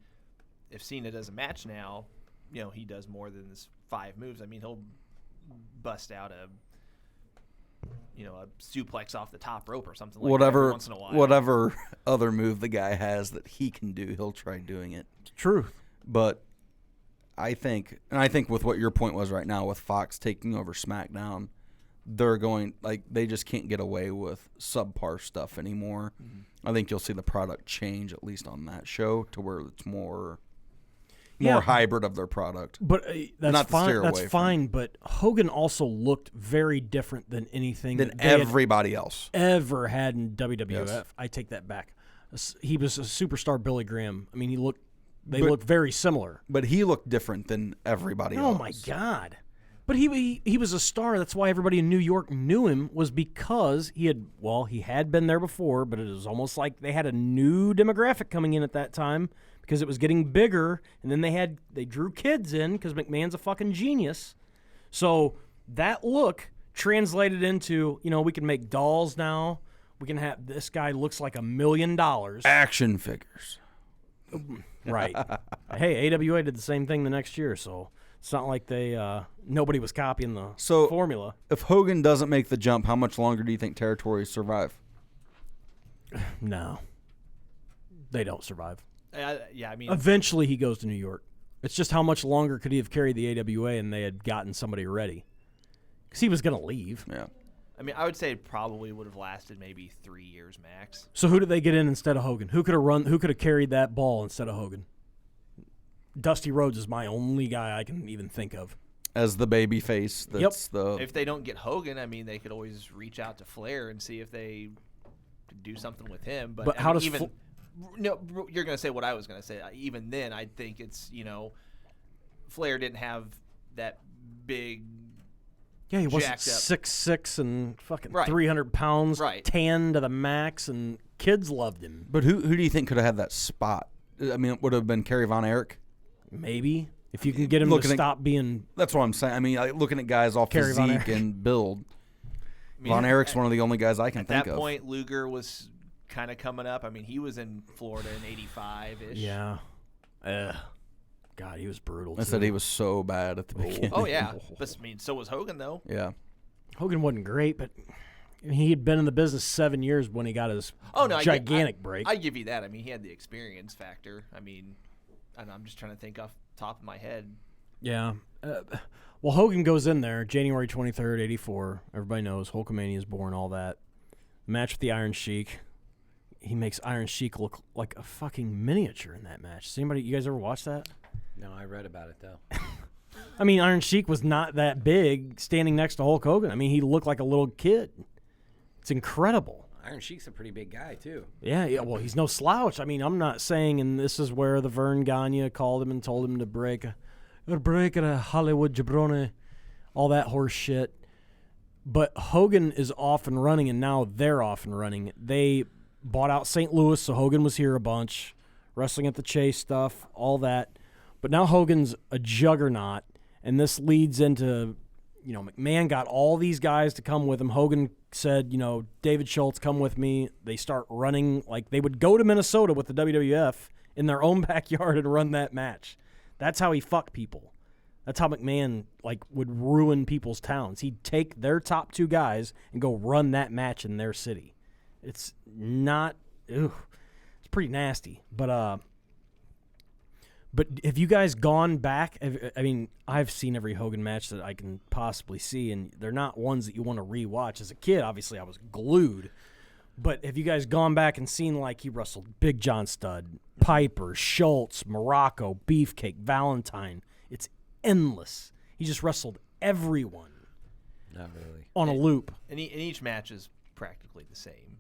if Cena does a match now, he does more than this 5 moves. I mean, he'll bust out a suplex off the top rope or something like that every once in a while. Whatever other move the guy has that he can do, he'll try doing it. Truth. But I think with what your point was right now with Fox taking over SmackDown, they're going they just can't get away with subpar stuff anymore. I think you'll see the product change at least on that show to where it's more hybrid of their product. But that's Not to fine. steer That's away from fine. But Hogan also looked very different than anything than that they had everybody else. ever had in WWF. Yes. I take that back. He was a superstar Billy Graham. I mean, they looked very similar. But he looked different than everybody Oh else. my God. But he was a star. That's why everybody in New York knew him, was because he had been there before, but it was almost like they had a new demographic coming in at that time because it was getting bigger, and then they drew kids in because McMahon's a fucking genius. So that look translated into, we can make dolls now. We can have this guy looks like $1 million. Action figures. Right. Hey, AWA did the same thing the next year, so it's not like nobody was copying the formula. If Hogan doesn't make the jump, how much longer do you think territories survive? No. They don't survive. Yeah, I mean, Eventually he goes to New York. It's just how much longer could he have carried the AWA and they had gotten somebody ready? Because he was going to leave. Yeah. I mean, I would say it probably would have lasted maybe 3 years max. So who did they get in instead of Hogan? Who could have carried that ball instead of Hogan? Dusty Rhodes is my only guy I can even think of. As the baby face, that's If they don't get Hogan, I mean, they could always reach out to Flair and see if they could do something with him. But how does no, you're going to say what I was going to say. Even then, I think it's, Flair didn't have that big. Yeah, he wasn't jacked up. 6'6" and fucking Right. 300 pounds, Right. tan to the max, and kids loved him. But who do you think could have had that spot? I mean, it would have been Kerry Von Erich. Maybe. If you can get him to stop being... That's what I'm saying. I mean, looking at guys off Kerry Von physique Erich. and build, I mean, Von Erich's one of the only guys I can At think that of. point, Luger was kind of coming up. I mean, he was in Florida in 85-ish. Yeah. God, he was brutal, I too. said he was so bad at the beginning. Oh, yeah. But, I mean, so was Hogan, though. Yeah. Hogan wasn't great, but he had been in the business 7 years when he got his gigantic break. I give you that. I mean, he had the experience factor. I mean, I'm just trying to think off the top of my head. Yeah. Well, Hogan goes in there January 23rd, 84. Everybody knows Hulkamania is born, all that. Match with the Iron Sheik. He makes Iron Sheik look like a fucking miniature in that match. You guys ever watch that? No, I read about it, though. I mean, Iron Sheik was not that big standing next to Hulk Hogan. I mean, he looked like a little kid. It's incredible. Iron Sheik's a pretty big guy, too. Yeah, well, he's no slouch. I mean, I'm not saying, and this is where the Vern Gagne called him and told him to break a Hollywood jabroni, all that horse shit. But Hogan is off and running, and now they're off and running. They bought out St. Louis, so Hogan was here a bunch, wrestling at the Chase stuff, all that. But now Hogan's a juggernaut, and this leads into, McMahon got all these guys to come with him. Hogan said, David Schultz, come with me. They start running, like they would go to Minnesota with the WWF in their own backyard and run that match. That's how he fucked people. That's how McMahon, would ruin people's towns. He'd take their top two guys and go run that match in their city. It's not, it's pretty nasty. But have you guys gone back? I mean, I've seen every Hogan match that I can possibly see, and they're not ones that you want to rewatch. As a kid, obviously, I was glued. But have you guys gone back and seen, he wrestled Big John Studd, Piper, Schultz, Morocco, Beefcake, Valentine? It's endless. He just wrestled everyone. Not really. On a loop. And each match is practically the same.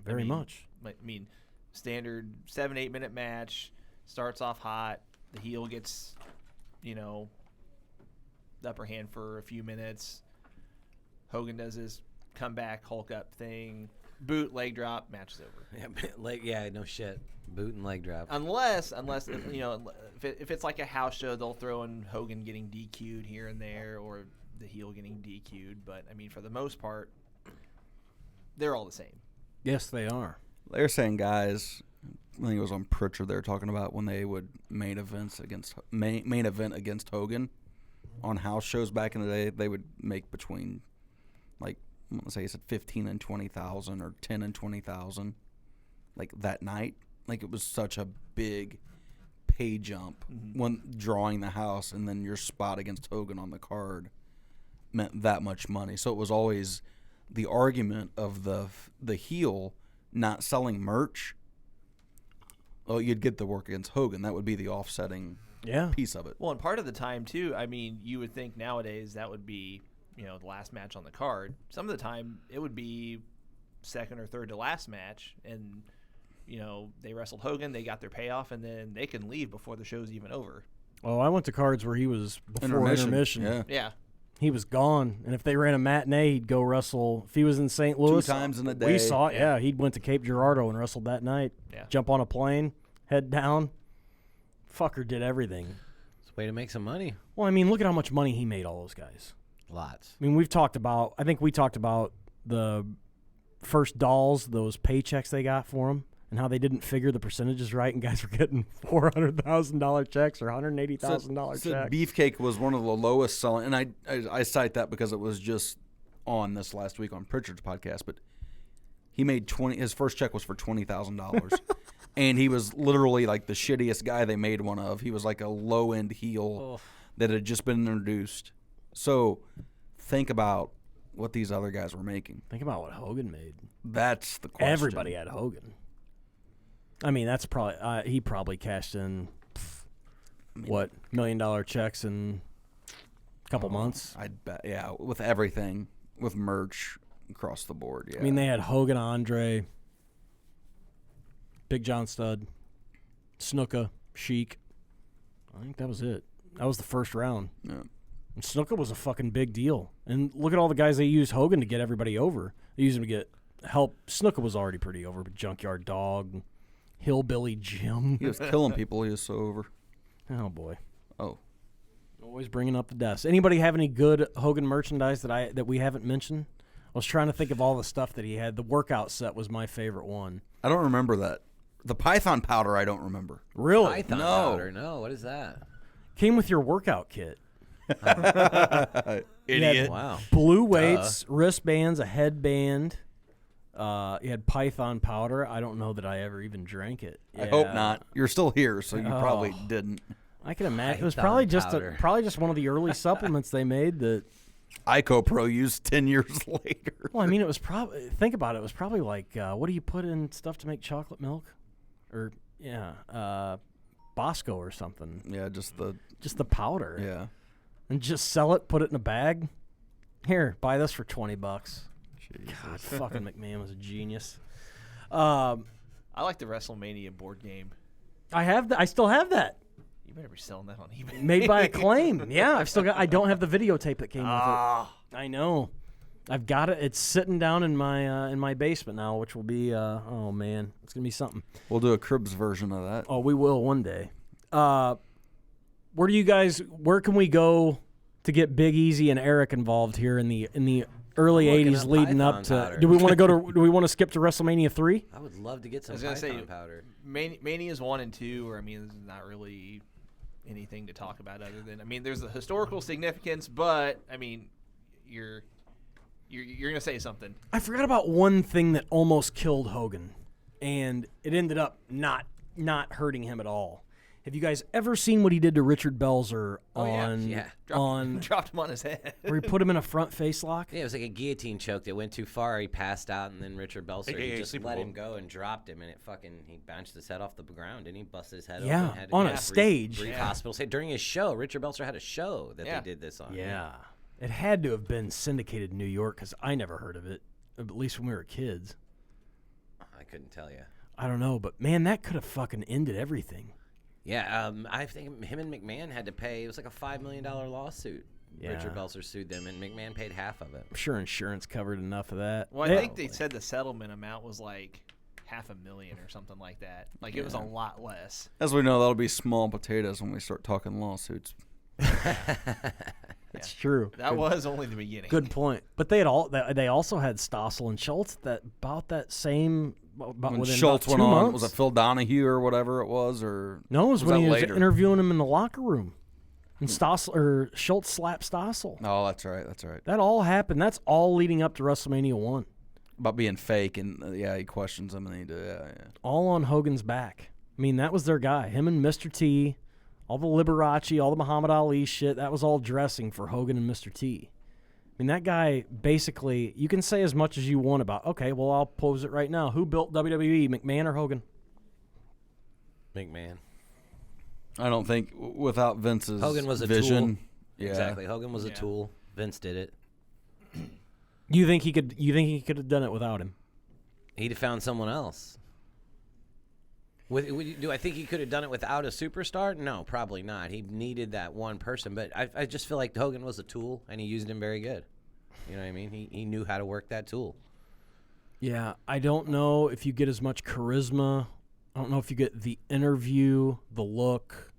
Very much. I mean, standard 7-8 minute match, starts off hot. The heel gets, the upper hand for a few minutes. Hogan does his comeback, Hulk up thing. Boot, leg drop, match is over. Yeah, no shit. Boot and leg drop. Unless if it's like a house show, they'll throw in Hogan getting DQ'd here and there, or the heel getting DQ'd. But I mean, for the most part, they're all the same. Yes, they are. They're saying guys, I think it was on Pritchard they were talking about when they would main event against Hogan on house shows back in the day, they would make between let's say he said 15 and 20,000 or 10 and 20,000 that night. It was such a big pay jump when drawing the house, and then your spot against Hogan on the card. meant that much money. So it was always the argument of the heel not selling merch. Well, you'd get the work against Hogan. That would be the offsetting piece of it. Well, and part of the time, too, I mean, you would think nowadays that would be, the last match on the card. Some of the time, it would be second or third to last match, and, they wrestled Hogan, they got their payoff, and then they can leave before the show's even over. Oh, I went to cards where he was before intermission. Yeah. He was gone, and if they ran a matinee, he'd go wrestle. If he was in St. Louis, 2 times in a day. We saw it. Yeah, he'd went to Cape Girardeau and wrestled that night. Yeah. Jump on a plane, head down. Fucker did everything. It's a way to make some money. Well, I mean, look at how much money he made, all those guys. Lots. I mean, I think we talked about the first dolls, those paychecks they got for them, and how they didn't figure the percentages right, and guys were getting $400,000 checks or $180,000 So checks. Beefcake was one of the lowest selling, and I cite that because it was just on this last week on Pritchard's podcast, but he made his first check was for $20,000. And he was literally like the shittiest guy they made one of. He was like a low-end heel that had just been introduced. So think about what these other guys were making. Think about what Hogan made. That's the question. Everybody had Hogan. I mean, that's probably he probably cashed in $1 million checks in a couple months. I'd bet, yeah, with everything, with merch across the board. Yeah, I mean, they had Hogan, Andre, Big John Studd, Snuka, Sheik. I think that was it. That was the first round. Yeah. And Snuka was a fucking big deal. And look at all the guys they used Hogan to get everybody over. They used him to get help. Snuka was already pretty over, but Junkyard Dog, Hillbilly Jim. He was killing people. He was so over. Oh, boy. Oh. Always bringing up the deaths. Anybody have any good Hogan merchandise that we haven't mentioned? I was trying to think of all the stuff that he had. The workout set was my favorite one. I don't remember that. The Python powder, I don't remember. Really? Python powder. No, what is that? Came with your workout kit. Idiot. Wow. Blue weights, wristbands, a headband. You had Python powder. I don't know that I ever even drank it. I hope not. You're still here, so you probably didn't. I can imagine. It was Python probably just one of the early supplements they made that. IcoPro used 10 years later. Well, I mean, it was probably. Think about it. It was probably like, what do you put in stuff to make chocolate milk? Or Bosco or something. Yeah, just the powder. Yeah. And just sell it, put it in a bag. Here, buy this for $20. God, fucking McMahon was a genius. I like the WrestleMania board game. I still have that. You better be selling that on eBay. Made by Acclaim. Yeah, I don't have the videotape that came with it. I know. I've got it. It's sitting down in my basement now, which will be oh man, it's gonna be something. We'll do a Cribs version of that. Oh, we will one day. Where can we go to get Big Easy and Eric involved here in the early '80s, leading up to? Powder. Do we want to skip to WrestleMania 3? I would love to get some I was gonna Python say, powder. Mania's 1 and 2, I mean, this is not really anything to talk about other than, I mean, there's the historical significance, but I mean, you're gonna say something. I forgot about one thing that almost killed Hogan, and it ended up not hurting him at all. Have you guys ever seen what he did to Richard Belzer Dropped him on his head. where he put him in a front face lock? Yeah, it was like a guillotine choke that went too far. He passed out, and then Richard Belzer AKA he just Sleeper let Bowl. him go and dropped him, and he bounched his head off the ground, and he busted his head Yeah, open. Had to on get a brief- stage. Brief Yeah. hospital stay. During his show, Richard Belzer had a show that Yeah. they did this on. Yeah. It had to have been syndicated in New York because I never heard of it, at least when we were kids. I couldn't tell you. I don't know, but man, that could have fucking ended everything. Yeah, I think him and McMahon had to pay. It was like a $5 million lawsuit. Yeah. Richard Belzer sued them, and McMahon paid half of it. I'm sure insurance covered enough of that. Well, I think they said the settlement amount was like $500,000 or something like that. Like it was a lot less. As we know, that'll be small potatoes when we start talking lawsuits. That's true. That was only the beginning. Good point. But they also had Stossel and Schultz about that same. About When within Schultz about went 2 on, months. was it Phil Donahue or whatever it was, or No, it was when that he was later? interviewing him in the locker room, and Schultz slapped Stossel. Oh, that's right. That's right. That all happened. That's all leading up to WrestleMania 1. About being fake, and he questions him, and he did. Yeah. All on Hogan's back. I mean, that was their guy. Him and Mr. T, all the Liberace, all the Muhammad Ali shit. That was all dressing for Hogan and Mr. T. mean, that guy basically, you can say as much as you want about, okay, well, I'll pose it right now. Who built WWE, McMahon or Hogan? McMahon. I don't think without Vince's Hogan was a vision. tool. Yeah. Exactly. Hogan was a tool. Vince did it. You think he could have done it without him? He'd have found someone else. Do I think he could have done it without a superstar? No, probably not. He needed that one person. But I just feel like Hogan was a tool, and he used him very good. You know what I mean? He knew how to work that tool. Yeah, I don't know if you get as much charisma. I don't know if you get the interview, the look,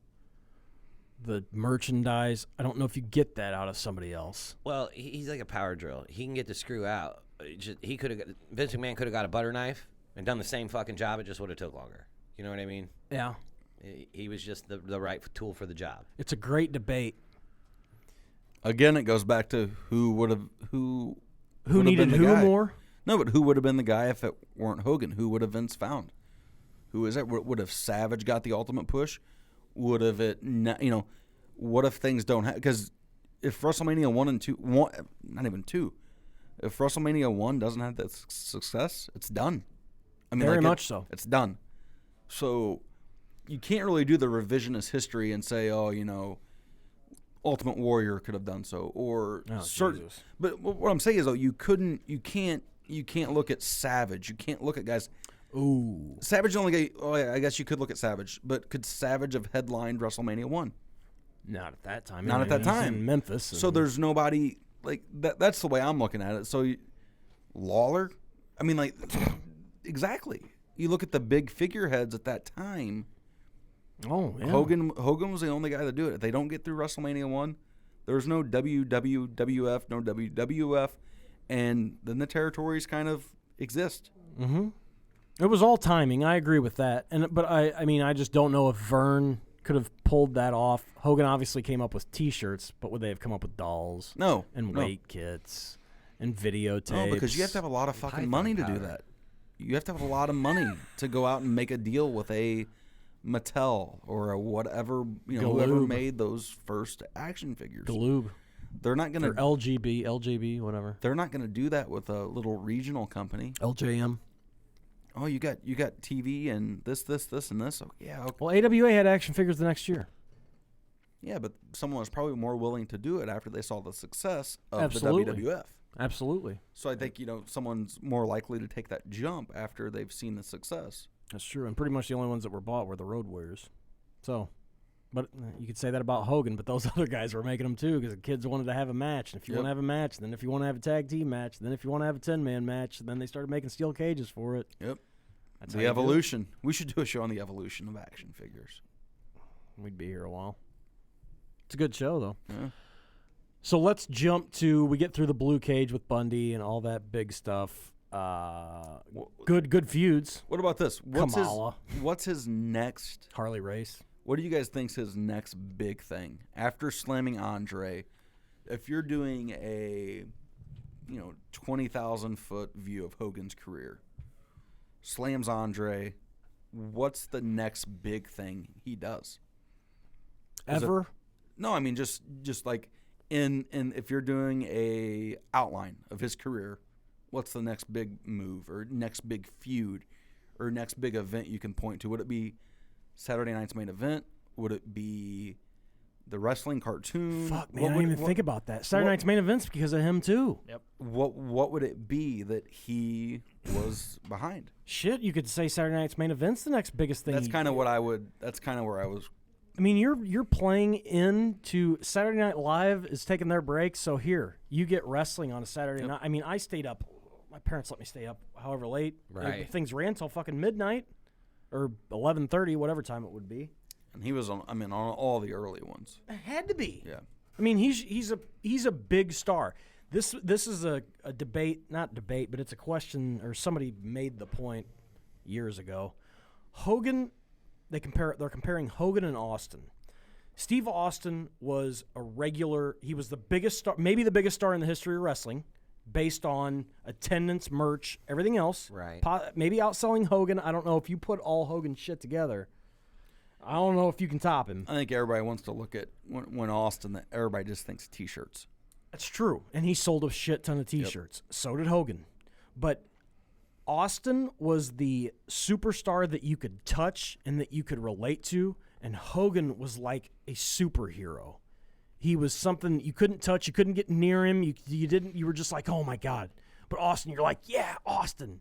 the merchandise. I don't know if you get that out of somebody else. Well, he's like a power drill. He can get the screw out. Vince McMahon could have got a butter knife and done the same fucking job. It just would have took longer. You know what I mean? Yeah. He was just the right tool for the job. It's a great debate. Again, it goes back to who would have Who would've needed been the who guy. more? No, but who would have been the guy if it weren't Hogan? Who would have Vince found? Who is it? Would have Savage got the ultimate push? Would have it? Not, what if things don't happen? Because if WrestleMania 1 and 2, not even 2, if WrestleMania 1 doesn't have that success, it's done. I mean, Very like much so. It's done. So you can't really do the revisionist history and say, Ultimate Warrior could have done so, or certain. Jesus. But what I'm saying is, though, you can't look at Savage. You can't look at guys. Ooh. Savage only guy. Oh, yeah, I guess you could look at Savage, but could Savage have headlined WrestleMania 1? Not at that time. Not at that He was time. in Memphis. So there's nobody like that. That's the way I'm looking at it. So Lawler, I mean, like exactly. You look at the big figureheads at that time. Oh, yeah. Hogan was the only guy to do it. If they don't get through WrestleMania 1, there's no WWF, no WWF, and then the territories kind of exist. Mm-hmm. It was all timing. I agree with that. But I mean, I just don't know if Vern could have pulled that off. Hogan obviously came up with T-shirts, but would they have come up with dolls? No. And no. weight kits and videotapes? No, because you have to have a lot of fucking Python money to powder. do that. You have to have a lot of money to go out and make a deal with a Mattel or a whatever, whoever Galoob. made those first action figures. Galoob. They're not Or gonna. LGB, whatever. They're not gonna do that with a little regional company. LJM. Oh, you got TV and this, and this. Oh, yeah, okay. Well, AWA had action figures the next year. Yeah, but someone was probably more willing to do it after they saw the success of Absolutely. the WWF. Absolutely. So I think someone's more likely to take that jump after they've seen the success. That's true. And pretty much the only ones that were bought were the Road Warriors. So, but you could say that about Hogan, but those other guys were making them too because the kids wanted to have a match. And if you want to have a match, then if you want to have a tag team match, then if you want to have a 10-man match, then they started making steel cages for it. Yep. That's how The you do it. evolution. We should do a show on the evolution of action figures. We'd be here a while. It's a good show, though. Yeah. So let's jump to, we get through the blue cage with Bundy and all that big stuff. Good feuds. What about this? Kamala. What's his next? Harley Race. What do you guys think's his next big thing after slamming Andre? If you're doing a 20,000 foot view of Hogan's career, slams Andre, what's the next big thing he does? Ever? No, I mean just like in if you're doing a outline of his career, what's the next big move or next big feud or next big event you can point to? Would it be Saturday night's main event? Would it be the wrestling cartoon? Fuck, man, I didn't even think about that. Saturday night's main events because of him, too. Yep. What would it be that he was behind? Shit, you could say Saturday night's main event's the next biggest thing. That's kind of what I would. That's kind of where I was. I mean, you're playing into Saturday Night Live is taking their break, so here you get wrestling on a Saturday night. I mean, I stayed up. My parents let me stay up however late. Right. Things ran till fucking midnight or 11:30, whatever time it would be. And he was on. I mean, on all the early ones. It had to be. Yeah. I mean, he's a big star. This is a debate, not debate, but it's a question, or somebody made the point years ago. Hogan, they're comparing Hogan and Austin. Steve Austin was he was the biggest star, maybe the biggest star in the history of wrestling, based on attendance, merch, everything else. Right. Maybe outselling Hogan. I don't know if you put all Hogan shit together. I don't know if you can top him. I think everybody wants to look at when Austin. That everybody just thinks T-shirts. That's true. And he sold a shit ton of T-shirts. So did Hogan. But Austin was the superstar that you could touch and that you could relate to, and Hogan was like a superhero. He was something you couldn't touch, you couldn't get near him, you were just like, oh my God. But Austin, you're like, yeah, Austin.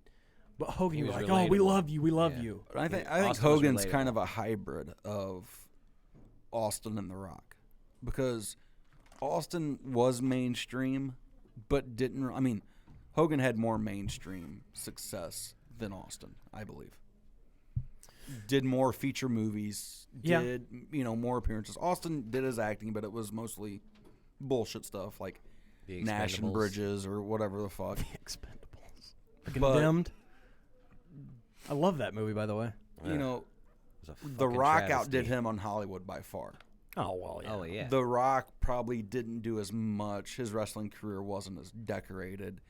But Hogan, He you're was like, oh, we relatable. love you, we love you. But I think Austin was Hogan's relatable. kind of a hybrid of Austin and The Rock, because Austin was mainstream, but didn't. I mean, Hogan had more mainstream success than Austin, I believe. Did more feature movies, Yeah. did more appearances. Austin did his acting, but it was mostly bullshit stuff like The Nash and Expendables. Bridges or whatever the fuck. Expendables. But- Condemned. I love that movie, by the way. You know, It was a The fucking Rock travesty. outdid him on Hollywood by far. Oh, well, yeah. Oh yeah. The Rock probably didn't do as much. His wrestling career wasn't as decorated.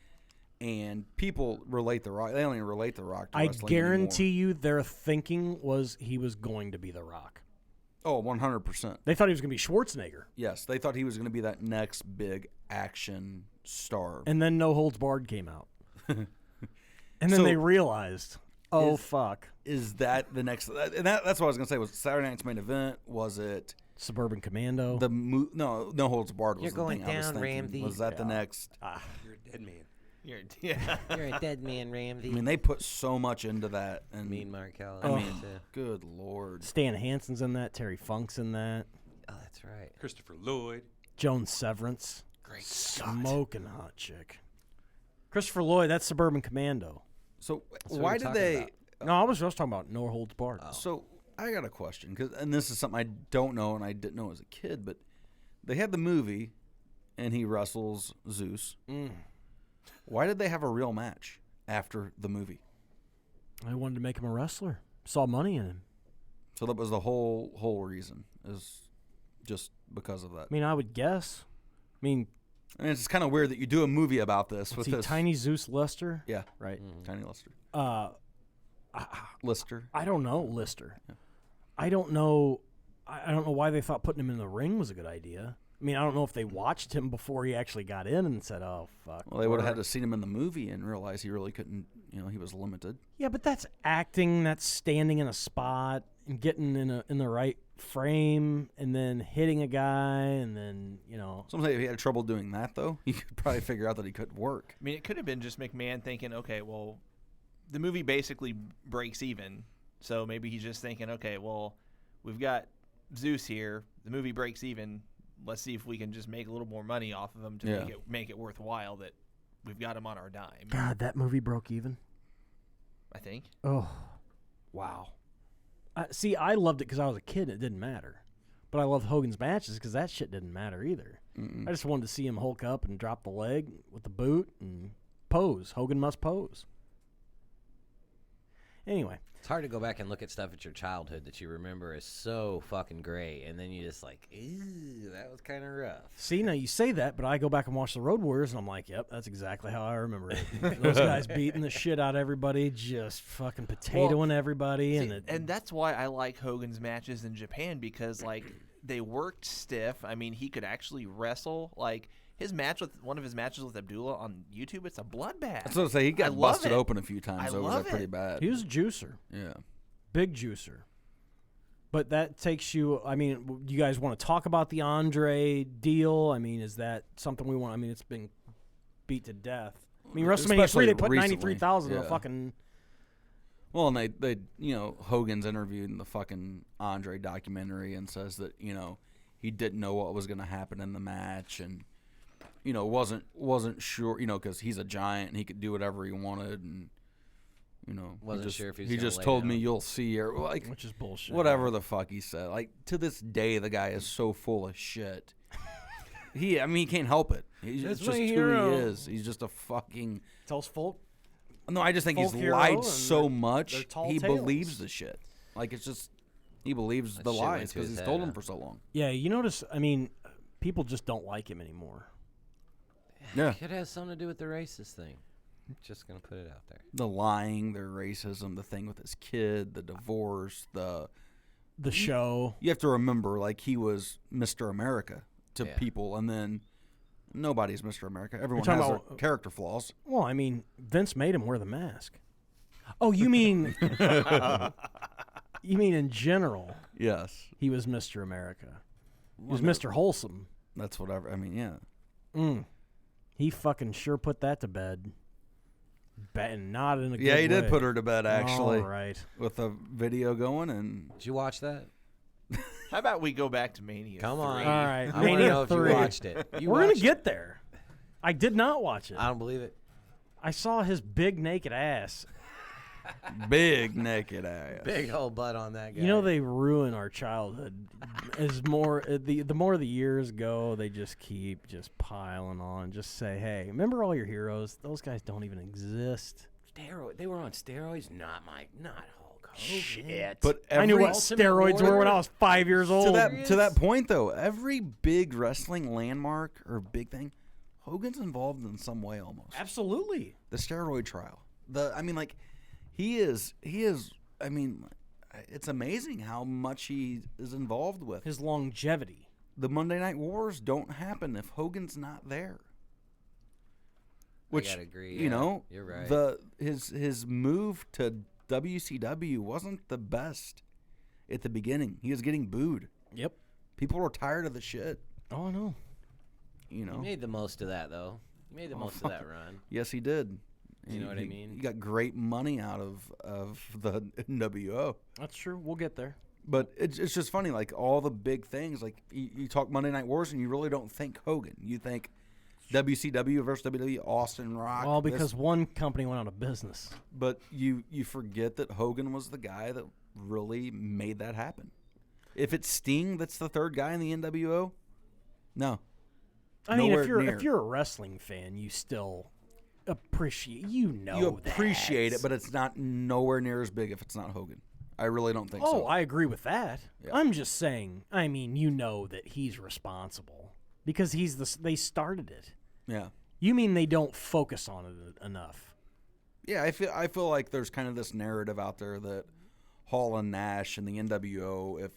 And people relate The Rock. They only relate The Rock to I wrestling guarantee you their thinking was he was going to be The Rock. anymore. Oh, 100%. They thought he was going to be Schwarzenegger. Yes, they thought he was going to be that next big action star. And then No Holds Barred came out. And then So- they realized, oh, Is- fuck. Is that the next? And that's what I was going to say. Was it Saturday Night's Main Event? Was it Suburban Commando. No Holds Barred was You're the going thing I was down, thinking. Ramsey. Was that the next? You're a dead man. Yeah. You're a dead man, Ramsey. I mean, they put so much into that. And Mean Mark Callis. I mean, good Lord. Stan Hansen's in that. Terry Funk's in that. Oh, that's right. Christopher Lloyd. Joan Severance. Great Smoking hot chick. Christopher Lloyd, that's Suburban Commando. So what why we're did talking they? about. No, I was talking about No Holds Barred. So I got a question, and this is something I don't know, and I didn't know as a kid, but they had the movie, and he wrestles Zeus. Why did they have a real match after the movie? I wanted to make him a wrestler. Saw money in him. So that was the whole reason, is just because of that. I mean, I would guess. I mean, And it's kind of weird that you do a movie about this with see, this Tiny Zeus Lester. Yeah, Right. Tiny Lister. I don't know Lister. I don't know. I don't know why they thought putting him in the ring was a good idea. I mean, I don't know if they watched him before he actually got in and said, "Oh fuck." Well, they would have had to seen him in the movie and realize he really couldn't. He was limited. Yeah, but that's acting. That's standing in a spot and getting in the right frame, and then hitting a guy, and then Sometimes if he had trouble doing that, though, you could probably figure out that he couldn't work. I mean, it could have been just McMahon thinking, okay, well, the movie basically breaks even. So maybe he's just thinking, okay, well, we've got Zeus here. The movie breaks even. Let's see if we can just make a little more money off of him to make it worthwhile that we've got him on our dime. God, that movie broke even. I think. Oh, wow. See, I loved it because I was a kid and it didn't matter. But I loved Hogan's matches because that shit didn't matter either. I just wanted to see him hulk up and drop the leg with the boot and pose. Hogan must pose. Anyway. It's hard to go back and look at stuff at your childhood that you remember as so fucking great, and then you just like, ew, that was kind of rough. See, now you say that, but I go back and watch the Road Warriors, and I'm like, yep, that's exactly how I remember it. Those guys beating the shit out of everybody, just fucking potatoing everybody. See, and and that's why I like Hogan's matches in Japan because, like, they worked stiff. I mean, he could actually wrestle. Like, one of his matches with Abdullah on YouTube, it's a bloodbath. That's what I say. He I got love busted it. open a few times I over love that pretty it. bad. he was a juicer. Yeah. Big juicer. But that takes you, I mean, do you guys want to talk about the Andre deal? I mean, is that something we want? I mean, it's been beat to death. I mean, WrestleMania 3, they put recently, 93,000 in a yeah. fucking... Well, and they Hogan's interviewed in the fucking Andre documentary and says that, he didn't know what was going to happen in the match and, wasn't sure, because he's a giant and he could do whatever he wanted and, Wasn't sure if he was he gonna just lay told down. me you'll see or like Which is bullshit. whatever the fuck he said. Like to this day, the guy is so full of shit. He can't help it. He's That's just my who hero. he is. He's just a fucking. Tells folk. No, I just think he's Folk hero lied and so they're much. tall He tales. believes the shit. Like it's just he believes That the shit went lies to because his he's head, told them huh? for so long. Yeah, you notice, I mean, people just don't like him anymore. Yeah, It has something to do with the racist thing. Just gonna put it out there. the lying, the racism, the thing with his kid, the divorce, the. The show. You have to remember, like he was Mr. America to Yeah. people, and then Nobody's Mr. America. Everyone talking has their about- character flaws. Well, I mean, Vince made him wear the mask. Oh, you mean you mean in general? Yes, He was Mr. America. He was Mr. Wholesome. that's whatever. I mean, yeah. He fucking sure put that to bed. And not in a good Yeah, he way. did put her to bed, actually. All right. With a video going, and Did you watch that? How about we go back to Mania? Come 3? on. All right. I want to Mania know if 3. you watched it. You We're going watched to it? get there. I did not watch it. I don't believe it. I saw his big naked ass. big naked ass. Big old butt on that guy. You know, they ruin our childhood. As more the more the years go, they just keep just piling on. Just say, hey, remember all your heroes? Those guys don't even exist. steroid. They were on steroids. Not Hulk Hogan. Shit. But I knew every- what steroids were when I was 5 years old. to that point, though, every big wrestling landmark or big thing, Hogan's involved in some way almost. Absolutely. The steroid trial. He is. I mean, it's amazing how much he is involved with. His longevity. The Monday Night Wars don't happen if Hogan's not there. Which, gotta agree, you yeah. know, You're right. his move to WCW wasn't the best at the beginning. He was getting booed. Yep. People were tired of the shit. Oh, I know. You know. He made the most of that, though. He made the most of that run. Yes, he did. You know what I mean? He got great money out of the NWO. That's true. We'll get there. But it's just funny, like all the big things. Like you talk Monday Night Wars, and you really don't think Hogan. You think WCW versus WWE, Austin Rock. Well, this- because one company went out of business. but you forget that Hogan was the guy that really made that happen. If it's Sting that's the third guy in the NWO, no. I mean, Nowhere if you're near. if you're a wrestling fan, you still appreciate. You appreciate that. it, but it's not nowhere near as big if it's not Hogan. I really don't think Oh, so. I agree with that. Yeah. I'm just saying. I mean, you know that he's responsible because they started it. Yeah. You mean they don't focus on it enough? Yeah, I feel like there's kind of this narrative out there that Hall and Nash and the NWO, if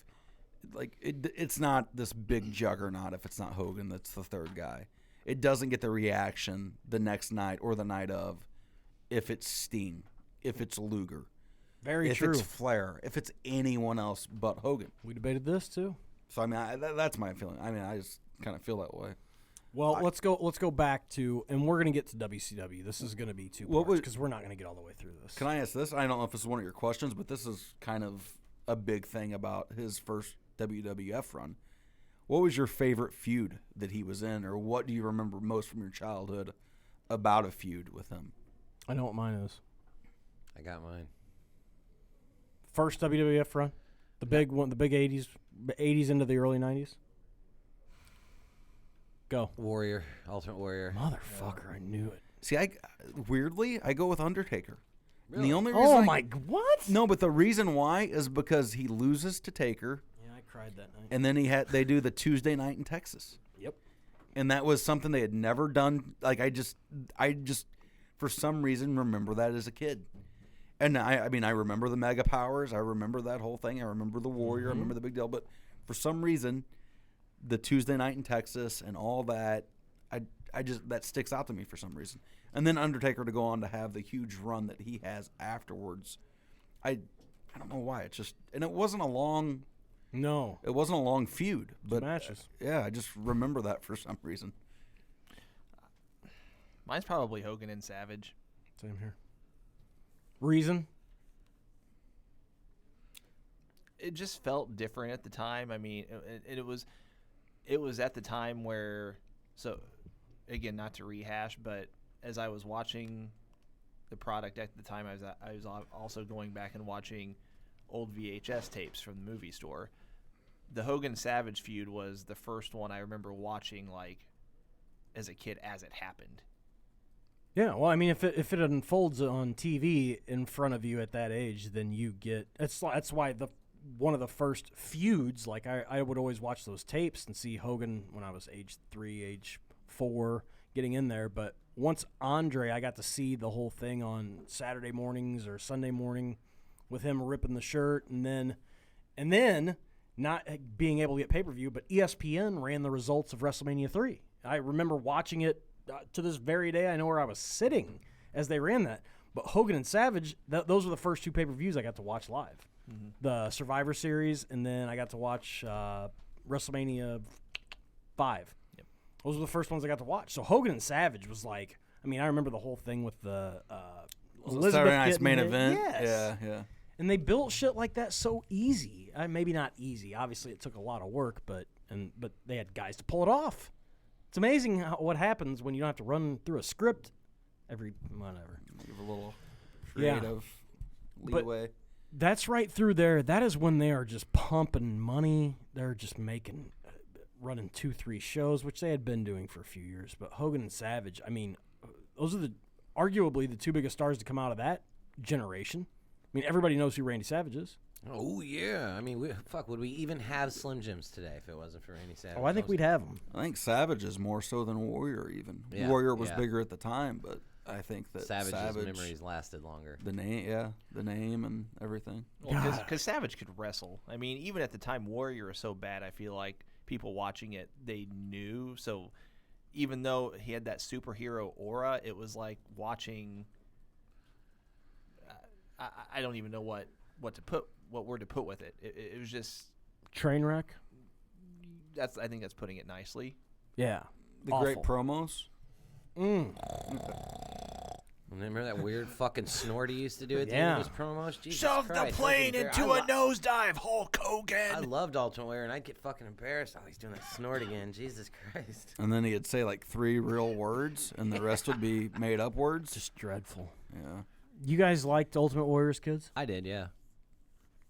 like it's not this big juggernaut if it's not Hogan that's the third guy. It doesn't get the reaction the next night or the night of if it's Sting, if it's Luger, Very if true. it's Flair, if it's anyone else but Hogan. We debated this too. So I mean, that's my feeling. I mean, I just kind of feel that way. Well, let's go back to, and we're gonna get to WCW. This is gonna be two What parts was- because we're not gonna get all the way through this. Can I ask this? I don't know if this is one of your questions, but this is kind of a big thing about his first WWF run. What was your favorite feud that he was in, or what do you remember most from your childhood about a feud with him? I know what mine is. I got mine. First WWF run, the big one, the big '80s into the early '90s. Go, Warrior, Ultimate Warrior. motherfucker! I knew it. See, weirdly, I go with Undertaker. And Really? the only reason Oh I- my! What? No, but the reason why is because he loses to Taker, Yeah, I cried that night. and then they do the Tuesday night in Texas. Yep. And that was something they had never done. Like I just for some reason remember that as a kid. And I mean I remember the Mega Powers, I remember that whole thing, I remember the Warrior, I remember the big deal, but for some reason the Tuesday night in Texas and all that, I just that sticks out to me for some reason. And then Undertaker to go on to have the huge run that he has afterwards. I don't know why. It's just, and it wasn't a long feud, but matches. yeah, I just remember that for some reason. Mine's probably Hogan and Savage. Same here. Reason? It just felt different at the time. I mean, it was at the time where, so again, not to rehash, but as I was watching the product at the time, I was also going back and watching old VHS tapes from the movie store. The Hogan Savage feud was the first one I remember watching, like, as a kid as it happened. Yeah. Well, I mean, if it unfolds on TV in front of you at that age, then you get. That's why one of the first feuds. Like I would always watch those tapes and see Hogan when I was age 3, age 4, getting in there. But once Andre, I got to see the whole thing on Saturday mornings or Sunday morning with him ripping the shirt, and then not being able to get pay-per-view, but ESPN ran the results of WrestleMania 3 I remember watching it to this very day. I know where I was sitting as they ran that. But Hogan and Savage, those were the first 2 pay-per-views I got to watch live. Mm-hmm. The Survivor Series, and then I got to watch WrestleMania 5. Yep. Those were the first ones I got to watch. So Hogan and Savage was like, I mean, I remember the whole thing with the Elizabeth Saturday Night's getting main hit. event. Yes. Yeah. And they built shit like that so easy. Maybe not easy. Obviously, it took a lot of work, but they had guys to pull it off. It's amazing what happens when you don't have to run through a script every whatever. Give a little creative leeway. But that's right through there. That is when they are just pumping money. They're just making, running 2-3 shows, which they had been doing for a few years. But Hogan and Savage, I mean, those are arguably the 2 biggest stars to come out of that generation. I mean, everybody knows who Randy Savage is. Oh, yeah. I mean, would we even have Slim Jims today if it wasn't for Randy Savage? Oh, I think we'd have them. I think Savage is more so than Warrior even. Yeah, Warrior was bigger at the time, but I think that Savage's memories lasted longer. The name and everything. Because Savage could wrestle. I mean, even at the time, Warrior was so bad, I feel like people watching it, they knew. So even though he had that superhero aura, it was like watching... I don't even know what word to put with it. It was just train wreck. I think that's putting it nicely. Yeah, the great promos. Remember that weird fucking snort he used to do at the end of his promos? Jesus Shove Christ, the plane into a nosedive, Hulk Hogan. I loved Ultimate Warrior, and I'd get fucking embarrassed. Oh, he's doing that snort again. Jesus Christ. And then he'd say like 3 real words, and the rest would be made up words. Just dreadful. Yeah. You guys liked Ultimate Warrior's kids? I did, yeah.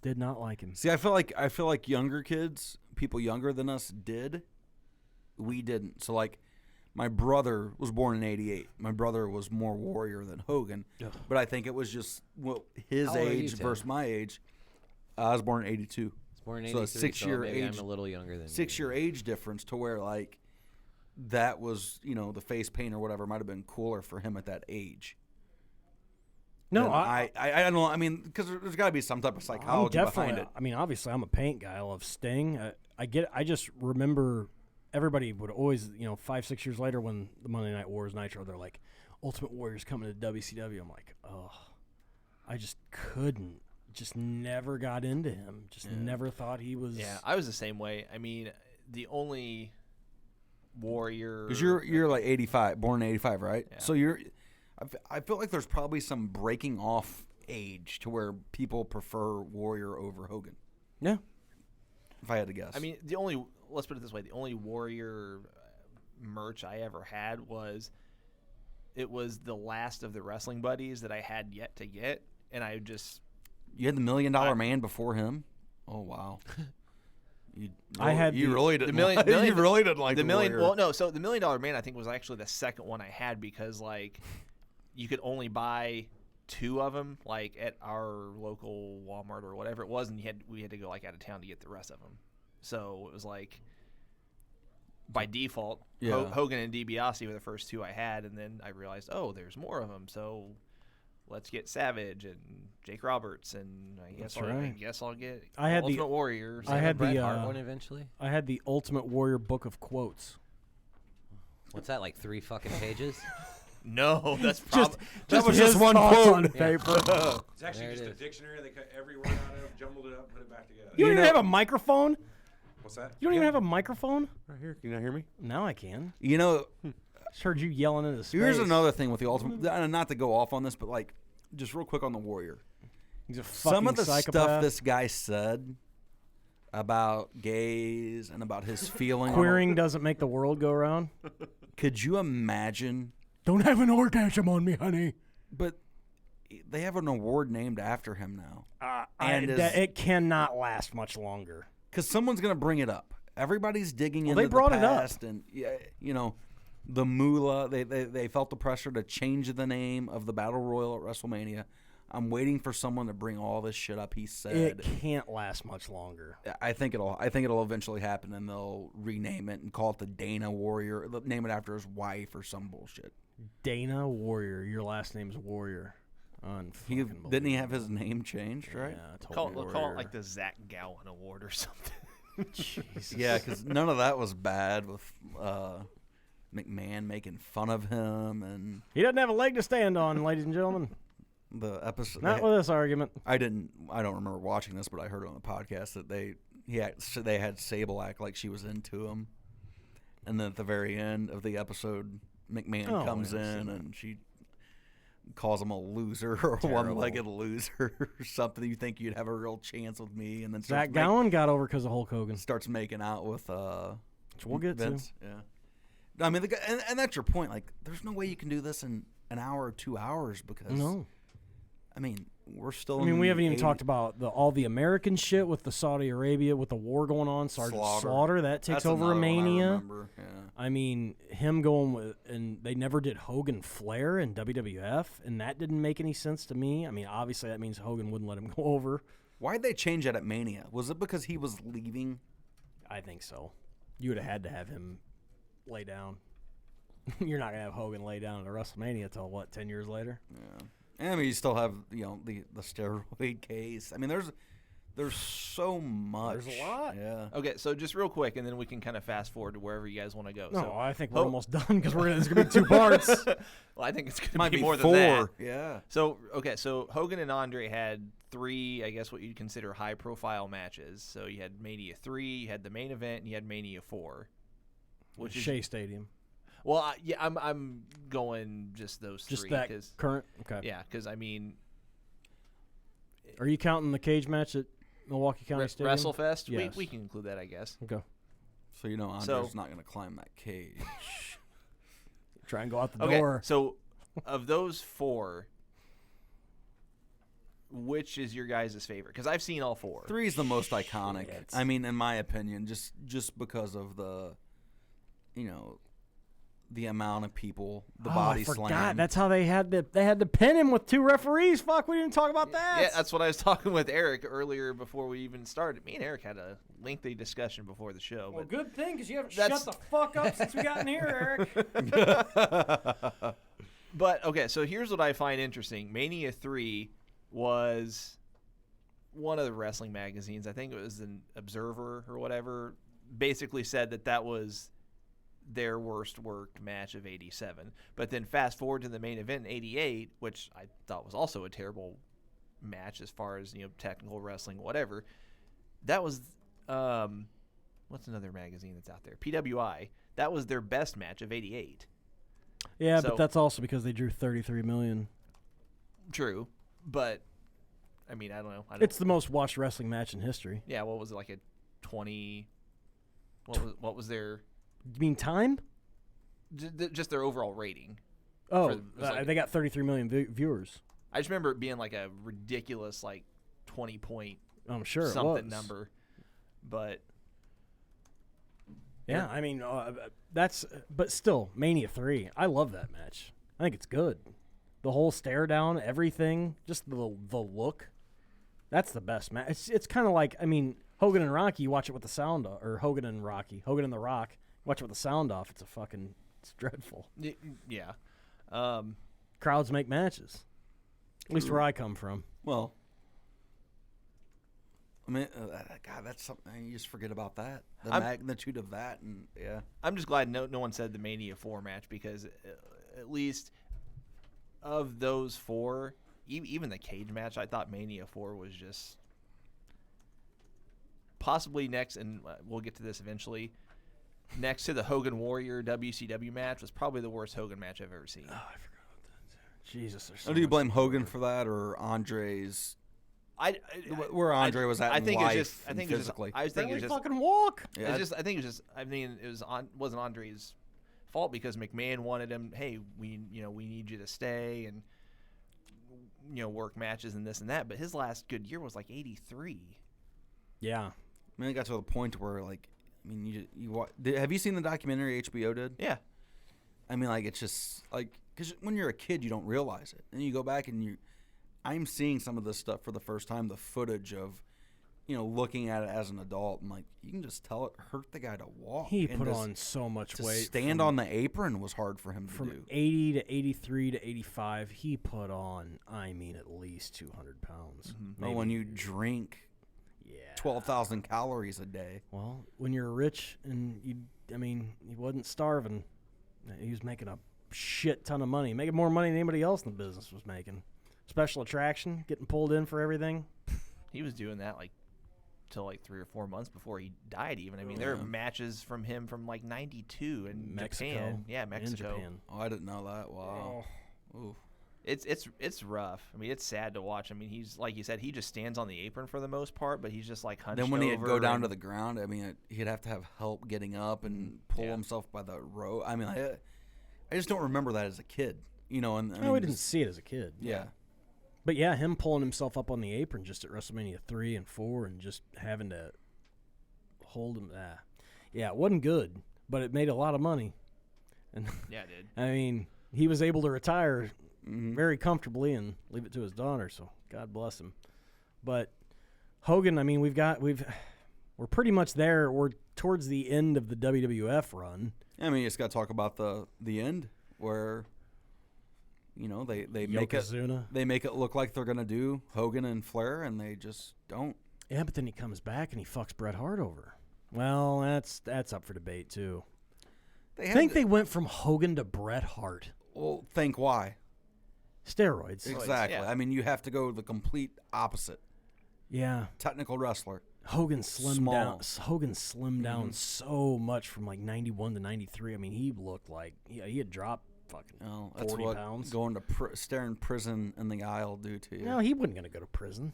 Did not like him. See, I feel like younger kids, people younger than us did. We didn't. So like, my brother was born in '88. My brother was more Warrior than Hogan, but I think it was just his How old are you, age Tim? versus my age. I was born in '82. Born in So a 83, 6-year maybe age, I'm a little younger than 6-year age difference to where like that was, the face paint or whatever might have been cooler for him at that age. No, I don't know. I mean, because there's got to be some type of psychology behind it. I mean, obviously, I'm a paint guy. I love Sting. I just remember everybody would always, 5-6 years later when the Monday Night Wars Nitro, they're like, Ultimate Warrior's coming to WCW. I'm like, oh, I just couldn't. Just never got into him. Just never thought he was. Yeah, I was the same way. I mean, the only Warrior. Because you're like 85, born in 85, right? Yeah. So I feel like there's probably some breaking off age to where people prefer Warrior over Hogan. Yeah. If I had to guess. I mean, let's put it this way: the only Warrior merch I ever had was the last of the wrestling buddies that I had yet to get, and I just. You had the $1 Million Man before him? Oh wow! You really didn't. You really didn't like the million. Warrior. Well, no. So the $1 Million Man, I think, was actually the second one I had because like you could only buy 2 of them, like at our local Walmart or whatever it was, and we had to go like out of town to get the rest of them. So it was like by default, Hogan and DiBiase were the first 2 I had, and then I realized, oh, there's more of them. So let's get Savage and Jake Roberts, and I guess I'll get Ultimate Warrior. I had Bret the Hart one eventually. I had the Ultimate Warrior book of quotes. What's that, like 3 fucking pages? No, that's that was just one quote on paper. It's actually just a dictionary. They cut every word out of, jumbled it up, put it back together. You don't even have a microphone? What's that? You don't even have a microphone? Right here. Can you not hear me? Now I can. Just heard you yelling into space. Here's another thing with the Ultimate. Not to go off on this, but like, just real quick on the Warrior. He's a fucking Some of the psychopath. stuff this guy said about gays and about his feeling. Queering doesn't make the world go round. Could you imagine? Don't have an orgasm on me, honey. But they have an award named after him now. It cannot last much longer. Because someone's going to bring it up. Everybody's digging into they brought the it up. past. And, the Moolah, they felt the pressure to change the name of the Battle Royal at WrestleMania. I'm waiting for someone to bring all this shit up. He said it can't last much longer. I think it'll eventually happen, and they'll rename it and call it the Dana Warrior. They'll name it after his wife or some bullshit. Dana Warrior. Your last name's Warrior. Didn't he have his name changed, right? Yeah, call it like the Zach Gowen Award or something. Jesus. Yeah, because none of that was bad with McMahon making fun of him and He doesn't have a leg to stand on, ladies and gentlemen. the episode. Not with this argument. I don't remember watching this, but I heard it on the podcast that they had Sable act like she was into him, and then at the very end of the episode, McMahon comes in and she calls him a loser or a one-legged loser or something. You think you'd have a real chance with me, and then Zach Gowen got over because of Hulk Hogan. starts making out with Which we'll get Vince. Yeah, I mean, and that's your point. Like, there's no way you can do this in an hour or 2 hours because No. I mean, we're still. I mean, we haven't even 80s. talked about all the American shit with the Saudi Arabia, with the war going on. Sergeant Slaughter that takes That's over another one I Mania. remember, yeah. I mean, him going with, and they never did Hogan Flair in WWF, and that didn't make any sense to me. I mean, obviously that means Hogan wouldn't let him go over. Why'd they change that at Mania? Was it because he was leaving? I think so. You would have had to have him lay down. You're not gonna have Hogan lay down at a WrestleMania till what, 10 years later? Yeah. And I mean, you still have the steroid case. I mean, there's so much. There's a lot. Yeah. Okay, so just real quick, and then we can kind of fast forward to wherever you guys want to go. No, So, I think we're almost done because there's gonna be 2 parts. well, I think it's going Might to be more 4. than that. Yeah. So, okay, so Hogan and Andre had 3, I guess, what you'd consider high-profile matches. So you had Mania 3, you had the main event, and you had Mania 4. Which is Shea Stadium. well, yeah, I'm going just those Just 3. that 'cause- current. Okay. yeah, because I mean, Are you counting the cage match at Milwaukee County Stadium? WrestleFest, Yes. we can include that, I guess. Okay. So you know, Andre's So- not going to climb that cage. Try and go out the Okay, door. so of those 4, which is your guys' favorite? Because I've seen all 4. 3 is the most iconic. Shit. I mean, in my opinion, just because of the, the amount of people, the body I forgot. slam. That's how they had to pin him with 2 referees. Fuck, we didn't talk about that. Yeah, that's what I was talking with Eric earlier before we even started. Me and Eric had a lengthy discussion before the show. Well, But good thing because you haven't That's- shut the fuck up since we got in here, Eric. But okay, so here's what I find interesting. Mania 3 was one of the wrestling magazines, I think it was an Observer or whatever, basically said that was their worst worked match of 87. But then fast forward to the main event in 88, which I thought was also a terrible match as far as, technical wrestling, whatever. That was what's another magazine that's out there? PWI. That was their best match of 88. Yeah, So- but that's also because they drew 33 million. True, but I mean, I don't know. It's the most watched wrestling match in history. Yeah, what was it, like a 20? What was their You mean time? just their overall rating? Oh, it was like- they got 33 million viewers. I just remember it being like a ridiculous 20-point I'm sure something it was. number, but Yeah, I mean, but still, Mania 3. I love that match. I think it's good. The whole stare down, everything, just the look. That's the best match. It's kind of like, I mean, Hogan and Rocky, you watch it with the sound off, or Hogan and The Rock, you watch it with the sound off. It's dreadful. yeah. Crowds make matches. At least where I come from. Well, I mean, God, that's something you just forget about that. The magnitude of that, and yeah. I'm just glad no one said the Mania 4 match because at least of those 4, even the cage match, I thought Mania 4 was just possibly next, and we'll get to this eventually, next to the Hogan Warrior WCW match was probably the worst Hogan match I've ever seen. Oh, I forgot about that. Jesus. There's so Do you much blame to Hogan cover. for that, or Andre's? Where Andre was at in life it's just, I and think it's physically. just, I think Barely it's just, fucking walk. Yeah, it's just, I think it's just, I mean, wasn't Andre's fault because McMahon wanted him. Hey, we need you to stay and work matches and this and that. But his last good year was like 83. Yeah. I mean, it got to the point where, like, I mean, have you seen the documentary HBO did? Yeah. I mean, like, it's just like, because when you're a kid, you don't realize it, and you go back and I'm seeing some of this stuff for the first time, the footage of, looking at it as an adult. I'm like, you can just tell it hurt the guy to walk. He and put just on so much to weight. stand on the apron was hard for him to From do. 80 to 83 to 85, he put on, I mean, at least 200 pounds. But when you drink 12,000 calories a day. Well, when you're rich and he wasn't starving. He was making a shit ton of money, making more money than anybody else in the business was making. Special attraction, getting pulled in for everything. He was doing that like till like 3 or 4 months before he died. Even I mean, there are matches from him from like '92 in Mexico. Japan. Yeah, Mexico. In Japan. Oh, I didn't know that. Wow. Ooh. It's rough. I mean, it's sad to watch. I mean, he's like you said, he just stands on the apron for the most part, but he's just like hunched over. Then when he'd go down to the ground, I mean, he'd have to have help getting up and pull himself by the rope. I mean, I just don't remember that as a kid, you know. And I mean, we didn't see it as a kid. Yeah. But yeah, him pulling himself up on the apron just at WrestleMania 3 and 4 and just having to hold him. Yeah, it wasn't good, but it made a lot of money. And yeah, it did. I mean, he was able to retire very comfortably and leave it to his daughter, so God bless him. But Hogan, I mean, we're pretty much there. We're towards the end of the WWF run. I mean, you just got to talk about the end where, you know, they make it look like they're gonna do Hogan and Flair, and they just don't. Yeah, but then he comes back and he fucks Bret Hart over. Well, that's up for debate too. They went from Hogan to Bret Hart. Well, think why? Steroids. Exactly. Yeah. I mean, you have to go the complete opposite. Yeah. Technical wrestler. Hogan slimmed down. Small. Hogan slimmed down so much from like 91 to 93. I mean, he looked like he had dropped fucking 40 pounds. Going to staring prison in the aisle do to you. No, he wasn't going to go to prison.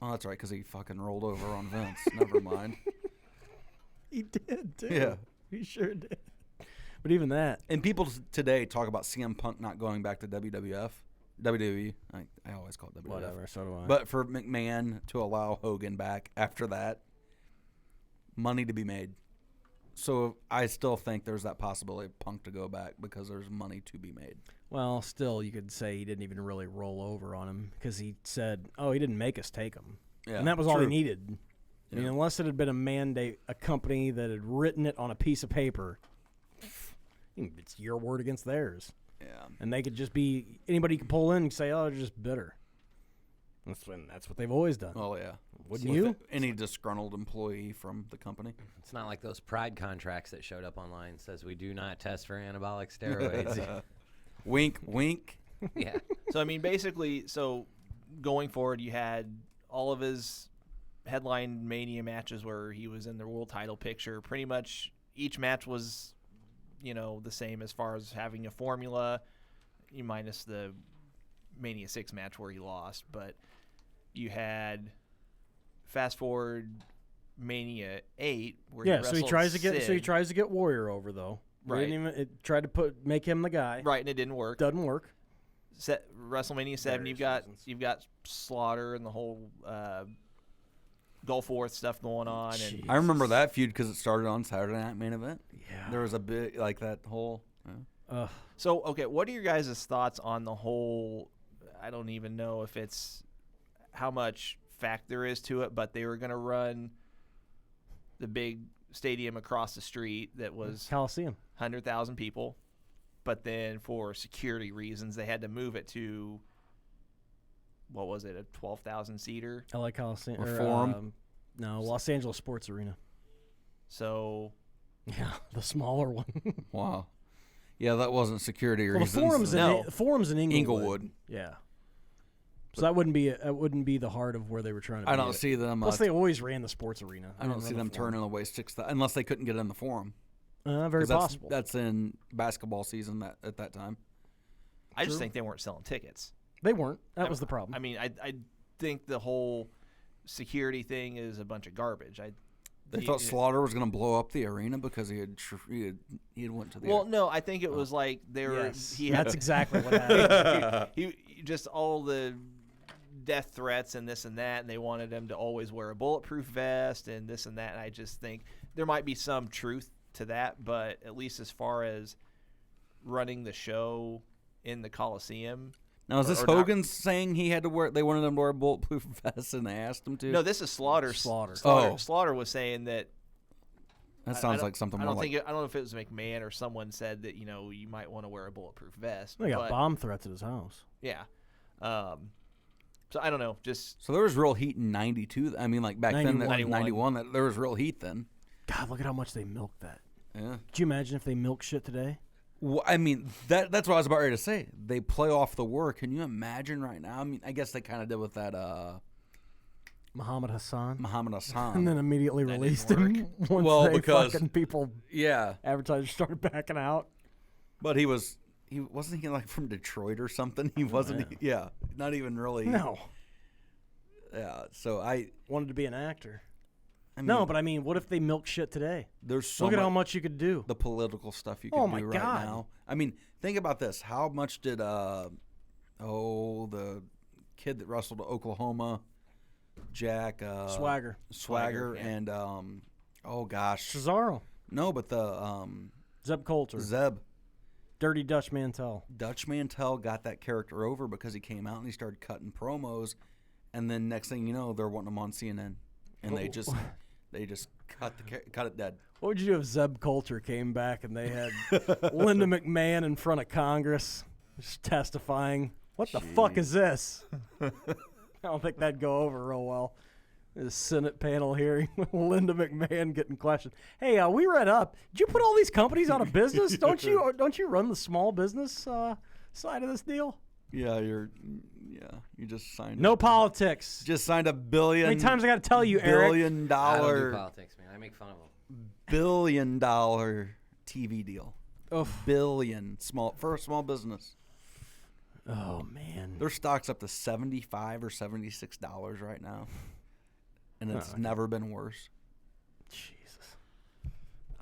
Oh, that's right, because he fucking rolled over on Vince. Never mind. He did, too. Yeah. He sure did. But even that. And people today talk about CM Punk not going back to WWE. I always call it WWF. Whatever, so do I. But for McMahon to allow Hogan back after that, money to be made. So I still think there's that possibility of Punk to go back because there's money to be made. Well, still, you could say he didn't even really roll over on him because he said, he didn't make us take him. Yeah, and that was all he true. needed. I mean, unless it had been a mandate, a company that had written it on a piece of paper, it's your word against theirs. Yeah. And they could just be, anybody could pull in and say, they're just bitter. That's what they've always done. Oh, yeah. Wouldn't you? Any disgruntled employee from the company. It's not like those Pride contracts that showed up online. Says we do not test for anabolic steroids. Wink, wink. Yeah. So I mean, basically, going forward, you had all of his headline Mania matches where he was in the world title picture. Pretty much each match was, the same as far as having a formula, minus the Mania 6 match where he lost. But you had fast forward Mania 8 where he so he tries to get Sid. tries to get Warrior over though. Right. It tried to make him the guy. Right, and it didn't work. Doesn't work. WrestleMania 7, you've got Slaughter and the whole Gulf War stuff going on. And I remember that feud because it started on Saturday Night Main Event. Yeah. There was a bit like that whole. So, okay, what are your guys' thoughts on the whole? I don't even know if it's how much fact there is to it, but they were going to run the big stadium across the street that was Coliseum, 100,000 people, but then for security reasons they had to move it to, what was it, a 12,000 seater? LA Coliseum or Forum? No, Los Angeles Sports Arena. So yeah, the smaller one. Wow. Yeah, that wasn't security Well, reasons. the Forum's in Inglewood. Yeah. So that wouldn't be the heart of where they were trying to. I don't see them. Plus, they always ran the sports arena. I don't see them turning away 6,000 unless they couldn't get in the Forum. Very possible. That's in basketball season at that time. I just think they weren't selling tickets. They weren't. That was the problem. I mean, I think the whole security thing is a bunch of garbage. They thought Slaughter was going to blow up the arena because he had went to the. Well, no, I think it was like they were. Yes, he had that's exactly what happened. he just all the death threats and this and that, and they wanted him to always wear a bulletproof vest and this and that. And I just think there might be some truth to that, but at least as far as running the show in the Coliseum. Now, is this Hogan saying he had to wear? They wanted him to wear a bulletproof vest, and they asked him to. No, this is Slaughter. Slaughter was saying that. That sounds like something. I don't know if it was McMahon or someone said that you might want to wear a bulletproof vest. He got bomb threats at his house. Yeah. So I don't know. So there was real heat in '92. I mean, like back 91. then, '91. There was real heat then. God, look at how much they milked that. Yeah. Could you imagine if they milk shit today? Well, I mean, that's what I was about ready to say. They play off the war. Can you imagine right now? I mean, I guess they kind of did with that Muhammad Hassan. And And then immediately released him once because fucking people, yeah, advertisers started backing out. but wasn't he like from Detroit or something? He wasn't. Yeah, not even really. No. Yeah. So I Wanted to be an actor. mean, No, but I mean, what if they milk shit today? there's so Look at much, how much you could do. the political stuff you can Oh do my right God. now. I mean, think about this. How much did the kid that wrestled at Oklahoma, Jack Swagger. Swagger, yeah. and oh gosh, Cesaro. no, but the Zeb Coulter. Zeb. Dirty Dutch Mantel. Dutch Mantel got that character over because he came out and he started cutting promos, and then next thing you know, they're wanting him on CNN, and they just cut it dead. What would you do if Zeb Coulter came back and they had Linda McMahon in front of Congress just testifying? What the fuck is this? I don't think that'd go over real well. The Senate panel hearing with Linda McMahon getting questioned. Hey, we read up. Did you put all these companies out of business? Don't you run the small business side of this deal? Yeah, you just signed. No politics. Just signed $1 billion. How many times I got to tell you, Eric? $1 billion I don't do politics, man. I make fun of them. $1 billion TV deal. Oof. Billion for a small business. Oh man. Their stock's up to $75 or $76 right now, and it's never been worse. Jesus.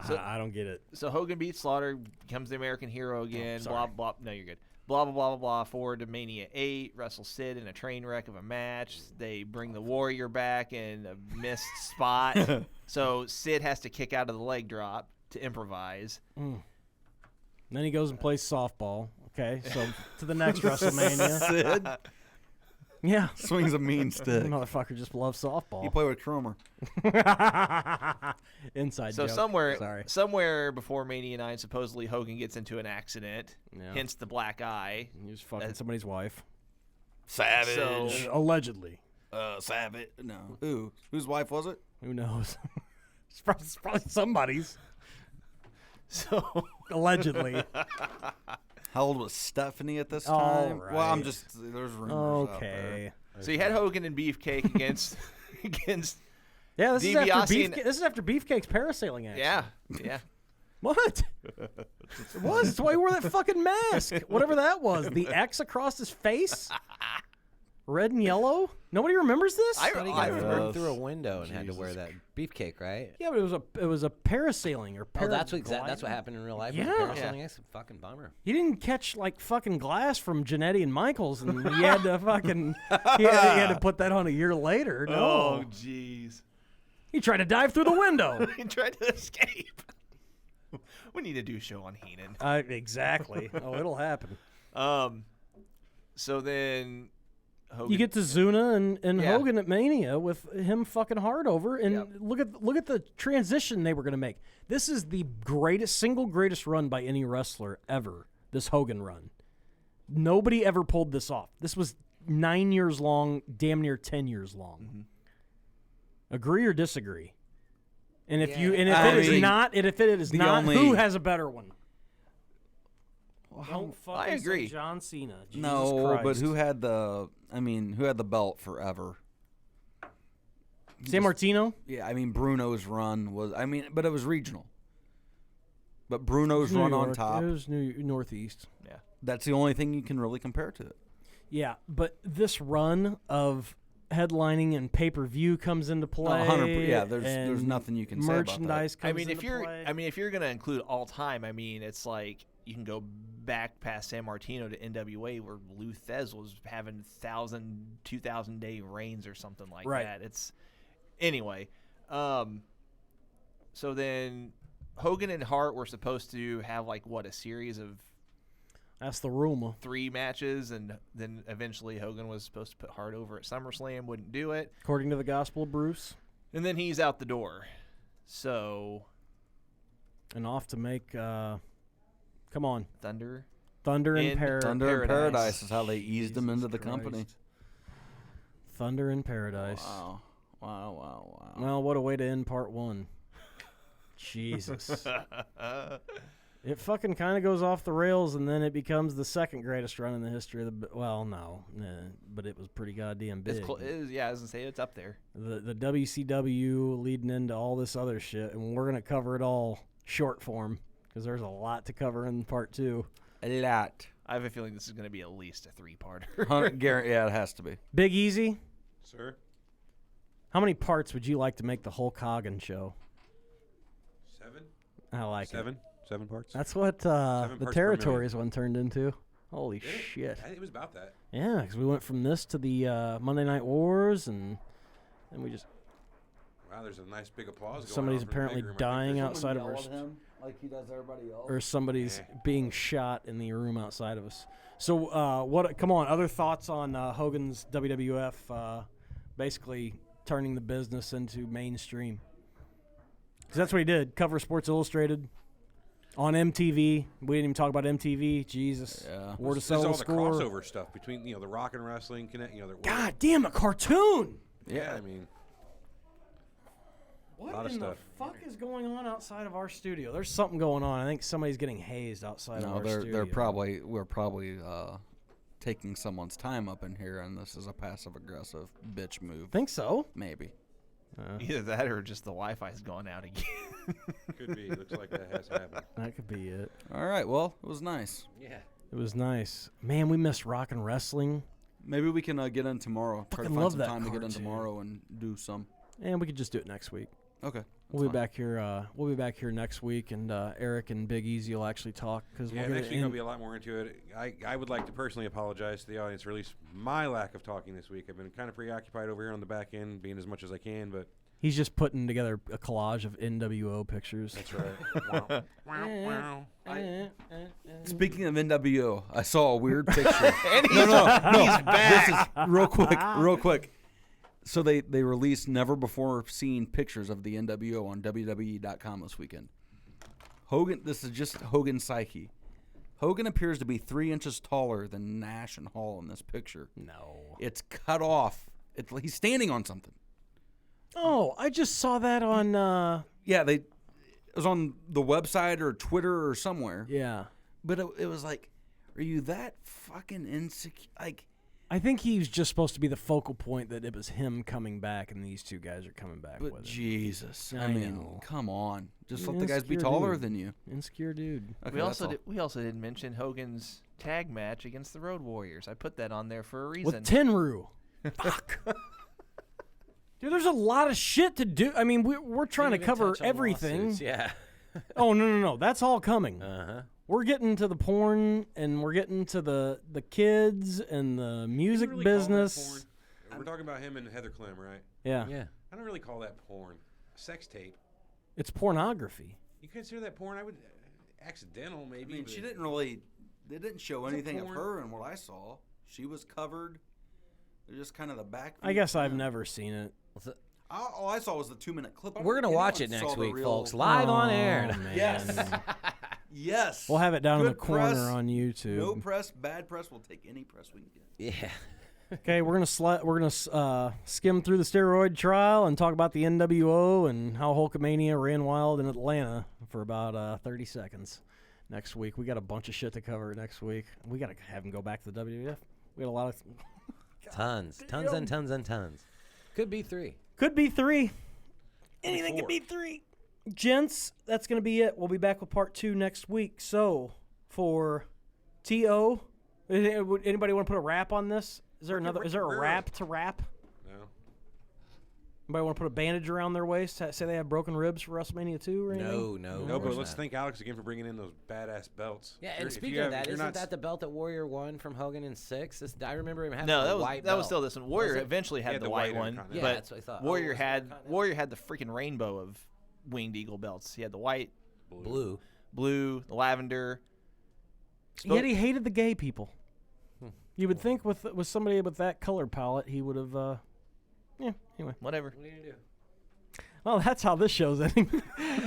So- I don't get it. So Hogan beats Slaughter, becomes the American hero again. sorry. Blah blah. No, you're good. Blah blah blah blah blah. Forward to Mania 8, wrestle Sid in a train wreck of a match. They bring the Warrior back in a missed spot, so Sid has to kick out of the leg drop to improvise. Then he goes and plays softball. Okay, so to the next WrestleMania. Sid Yeah. swings a mean stick. Motherfucker just loves softball. You play with Cromer. Inside So joke. Sorry. somewhere before Mania 9, supposedly Hogan gets into an accident, Yeah. hence the black eye. He was fucking somebody's wife. Savage. So- Allegedly. Savage. No. Whose wife was it? Who knows? It's probably somebody's. So Allegedly. How old was Stephanie at this All time? Well, I'm right. just there's rumors out there. Okay. so you had Hogan and Beefcake against Yeah, this is after DiBiase and- this is after Beefcake's parasailing action. yeah. What? It was. That's why he wore that fucking mask. Whatever that was. The X across his face? Red and yellow? Nobody remembers this? I He I got remember. thrown through a window and had to wear that beefcake, right? Yeah, but it was a parasailing or Oh, that's what paragliding. happened in real life. Yeah. That's a fucking bummer. He didn't catch like fucking glass from Jannetty and Michaels, and he had to fucking he had to put that on a year later. No, Oh, jeez. he tried to dive through the window. He tried to escape. We need to do a show on Heenan. Exactly. Oh, it'll happen. So then Hogan. You get to Zuna and Yeah. Hogan at Mania with him fucking hard over, and Yep. look at the transition they were going to make. This is the single greatest run by any wrestler ever. This Hogan run. Nobody ever pulled this off. This was 9 years long, damn near 10 years long. Mm-hmm. Agree or disagree? And if Yeah. you and if I it is mean, not, and if it is the not, only- who has a better one? Don't I fucking say agree. John Cena. Jesus No, but Christ. who had the belt forever? San Martino? Yeah, I mean Bruno's run was but it was regional. But Bruno's run on top. It was Northeast. Yeah. That's the only thing you can really compare to it. Yeah, but this run of headlining and pay-per-view comes into play. 100%, yeah, there's and nothing you can say about that. merchandise comes I mean, into play. if you're gonna include all time, I mean, it's like you can go back past San Martino to NWA where Lou Thez was having 1,000, 2,000 day reigns or something like Right. that. It's anyway. So then Hogan and Hart were supposed to have like a series of That's the rumor. 3 matches, and then eventually Hogan was supposed to put Hart over at SummerSlam, wouldn't do it, According to the Gospel of Bruce. and then he's out the door. So And off to make, come on, Thunder. Thunder in In Paradise. Thunder in Paradise. Paradise is how they eased him into the Jesus company. Christ. Thunder in Paradise. Wow. Well, what a way to end part 1. Jesus. It fucking kind of goes off the rails, and then it becomes the second greatest run in the history of the. Well, no, but it was pretty goddamn big. It is, yeah, I was gonna say it's up there. The WCW leading into all this other shit, and we're gonna cover it all short form because there's a lot to cover in part 2. A lot. I have a feeling this is gonna be at least a 3-parter. Yeah, it has to be. Big Easy, Sir? how many parts would you like to make the Hulk Hogan show? 7? I like it. 7 parts? That's what parts the per Territories one turned into. Holy Did it? shit. I think it was about that. Yeah, because we went from this to the Monday Night Wars, and we just Wow, there's a nice big applause going somebody's on for the apparently big room. I think dying there's outside of our like he does everybody else. or somebody's being shot in the room outside of us. So what? Come on, other thoughts on Hogan's WWF? Basically turning the business into mainstream. Because that's what he did. Cover Sports Illustrated on MTV. We didn't even talk about MTV. Jesus. Yeah. Where to There's sell all the the score. crossover stuff between the rock and wrestling connect. God damn, a cartoon. Yeah, I mean, What lot of in stuff. the fuck is going on outside of our studio? There's something going on. I think somebody's getting hazed outside of No, our studio. we're probably taking someone's time up in here, and this is a passive aggressive bitch move. Think so? Maybe. Either that or just the Wi-Fi's gone out again. could be. Looks like that has happened. That could be it. All right. Well, it was nice. Yeah. It was nice. Man, we missed rock and wrestling. Maybe we can get in tomorrow. Try to Fucking find love some that time to get in cartoon. tomorrow and do some. And we could just do it next week. Okay. We'll be back here. We'll be back here next week, and Eric and Big Easy will actually talk because Yeah, we'll next get week I'll be a lot more into it. I would like to personally apologize to the audience for at least my lack of talking this week. I've been kind of preoccupied over here on the back end, being as much as I can, but He's just putting together a collage of NWO pictures. that's right. Wow. Speaking of NWO, I saw a weird picture. no. He's back. This is real quick. So they released never before seen pictures of the NWO on WWE.com this weekend. Hogan, this is just Hogan's psyche. Hogan appears to be 3 inches taller than Nash and Hall in this picture. No. It's cut off. He's standing on something. Oh, I just saw that on. Yeah, it was on the website or Twitter or somewhere. Yeah. But it was like, are you that fucking insecure? Like, I think he's just supposed to be the focal point that it was him coming back and these two guys are coming back but with him. Jesus, I I mean, know. come on, just He's let an the guys be insecure taller dude. than you. Insecure dude. Okay, we that's all. also didn't mention Hogan's tag match against the Road Warriors. I put that on there for a reason. With Tenryu. Fuck. Dude, there's a lot of shit to do. I mean, we're trying to Didn't even cover touch on everything. lawsuits, Yeah. Oh, no. That's all coming. Uh-huh. We're getting to the porn, and we're getting to the kids and the music You really call that business. porn? We're talking about him and Heather Clem, right? Yeah. Yeah. I don't really call that porn. Sex tape. It's pornography. You consider that porn? I would accidental I maybe. mean, but she didn't really. They didn't show It's a anything of porn. her in what I saw. She was covered. They're just kind of the back. I view. guess I've Yeah. never seen it. All I saw was the 2-minute clip. of We're it. going to watch Anyone it saw next the week, real- folks. Live on Oh, air. man. Yes. Yes. We'll have it down in the Good corner press, on YouTube. No press, bad press. We'll take any press we can get. Yeah. Okay, we're gonna skim through the steroid trial and talk about the NWO and how Hulkamania ran wild in Atlanta for about 30 seconds. Next week, we got a bunch of shit to cover next week. We gotta have him go back to the WWF. We got a lot of Tons and tons and tons. Could be 3. could be 3. Anything could be 3. Gents, that's gonna be it. We'll be back with part 2 next week. So for TO, would anybody want to put a wrap on this? Is there another? Is there a wrap to wrap? No. Anybody want to put a bandage around their waist? Say they have broken ribs for WrestleMania 2 or anything? No. No, but course let's not. thank Alex again for bringing in those badass belts. Yeah, If and you speaking have- of that, you're isn't not that the belt that Warrior won from Hogan in 6? I remember him having No, a that was white that was belt. still this one. Warrior Was it? eventually had Yeah, the the white white one, Intercontinental. Yeah, but that's what I thought. Warrior Oh, had the freaking rainbow of winged eagle belts. He had the white, Blue. blue, the lavender. Yet he hated the gay people. You would think with somebody with that color palette, he would have. Yeah. Anyway. Whatever. What are you going to do? Well, that's how this show's ending.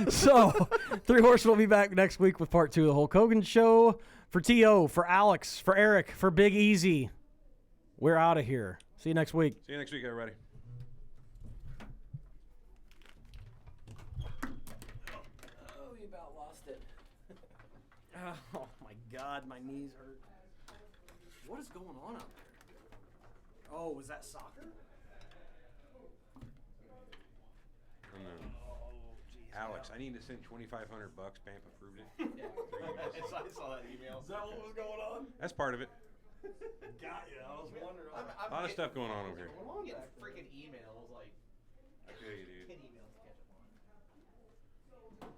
So, Three Horsemen will be back next week with part 2 of the Hulk Hogan Show. For T.O., for Alex, for Eric, for Big Easy, we're out of here. See you next week. See you next week, everybody. Oh, you about lost it. Oh my God, my knees hurt. What is going on up there? Oh, was that soccer? Alex, I need to send $2,500. Pamp approved it. I saw that email. Is that what was going on? That's part of it. Got you. I was wondering. A lot of stuff going on over here. I'm getting freaking emails like I feel you, dude. 10 emails to catch up on.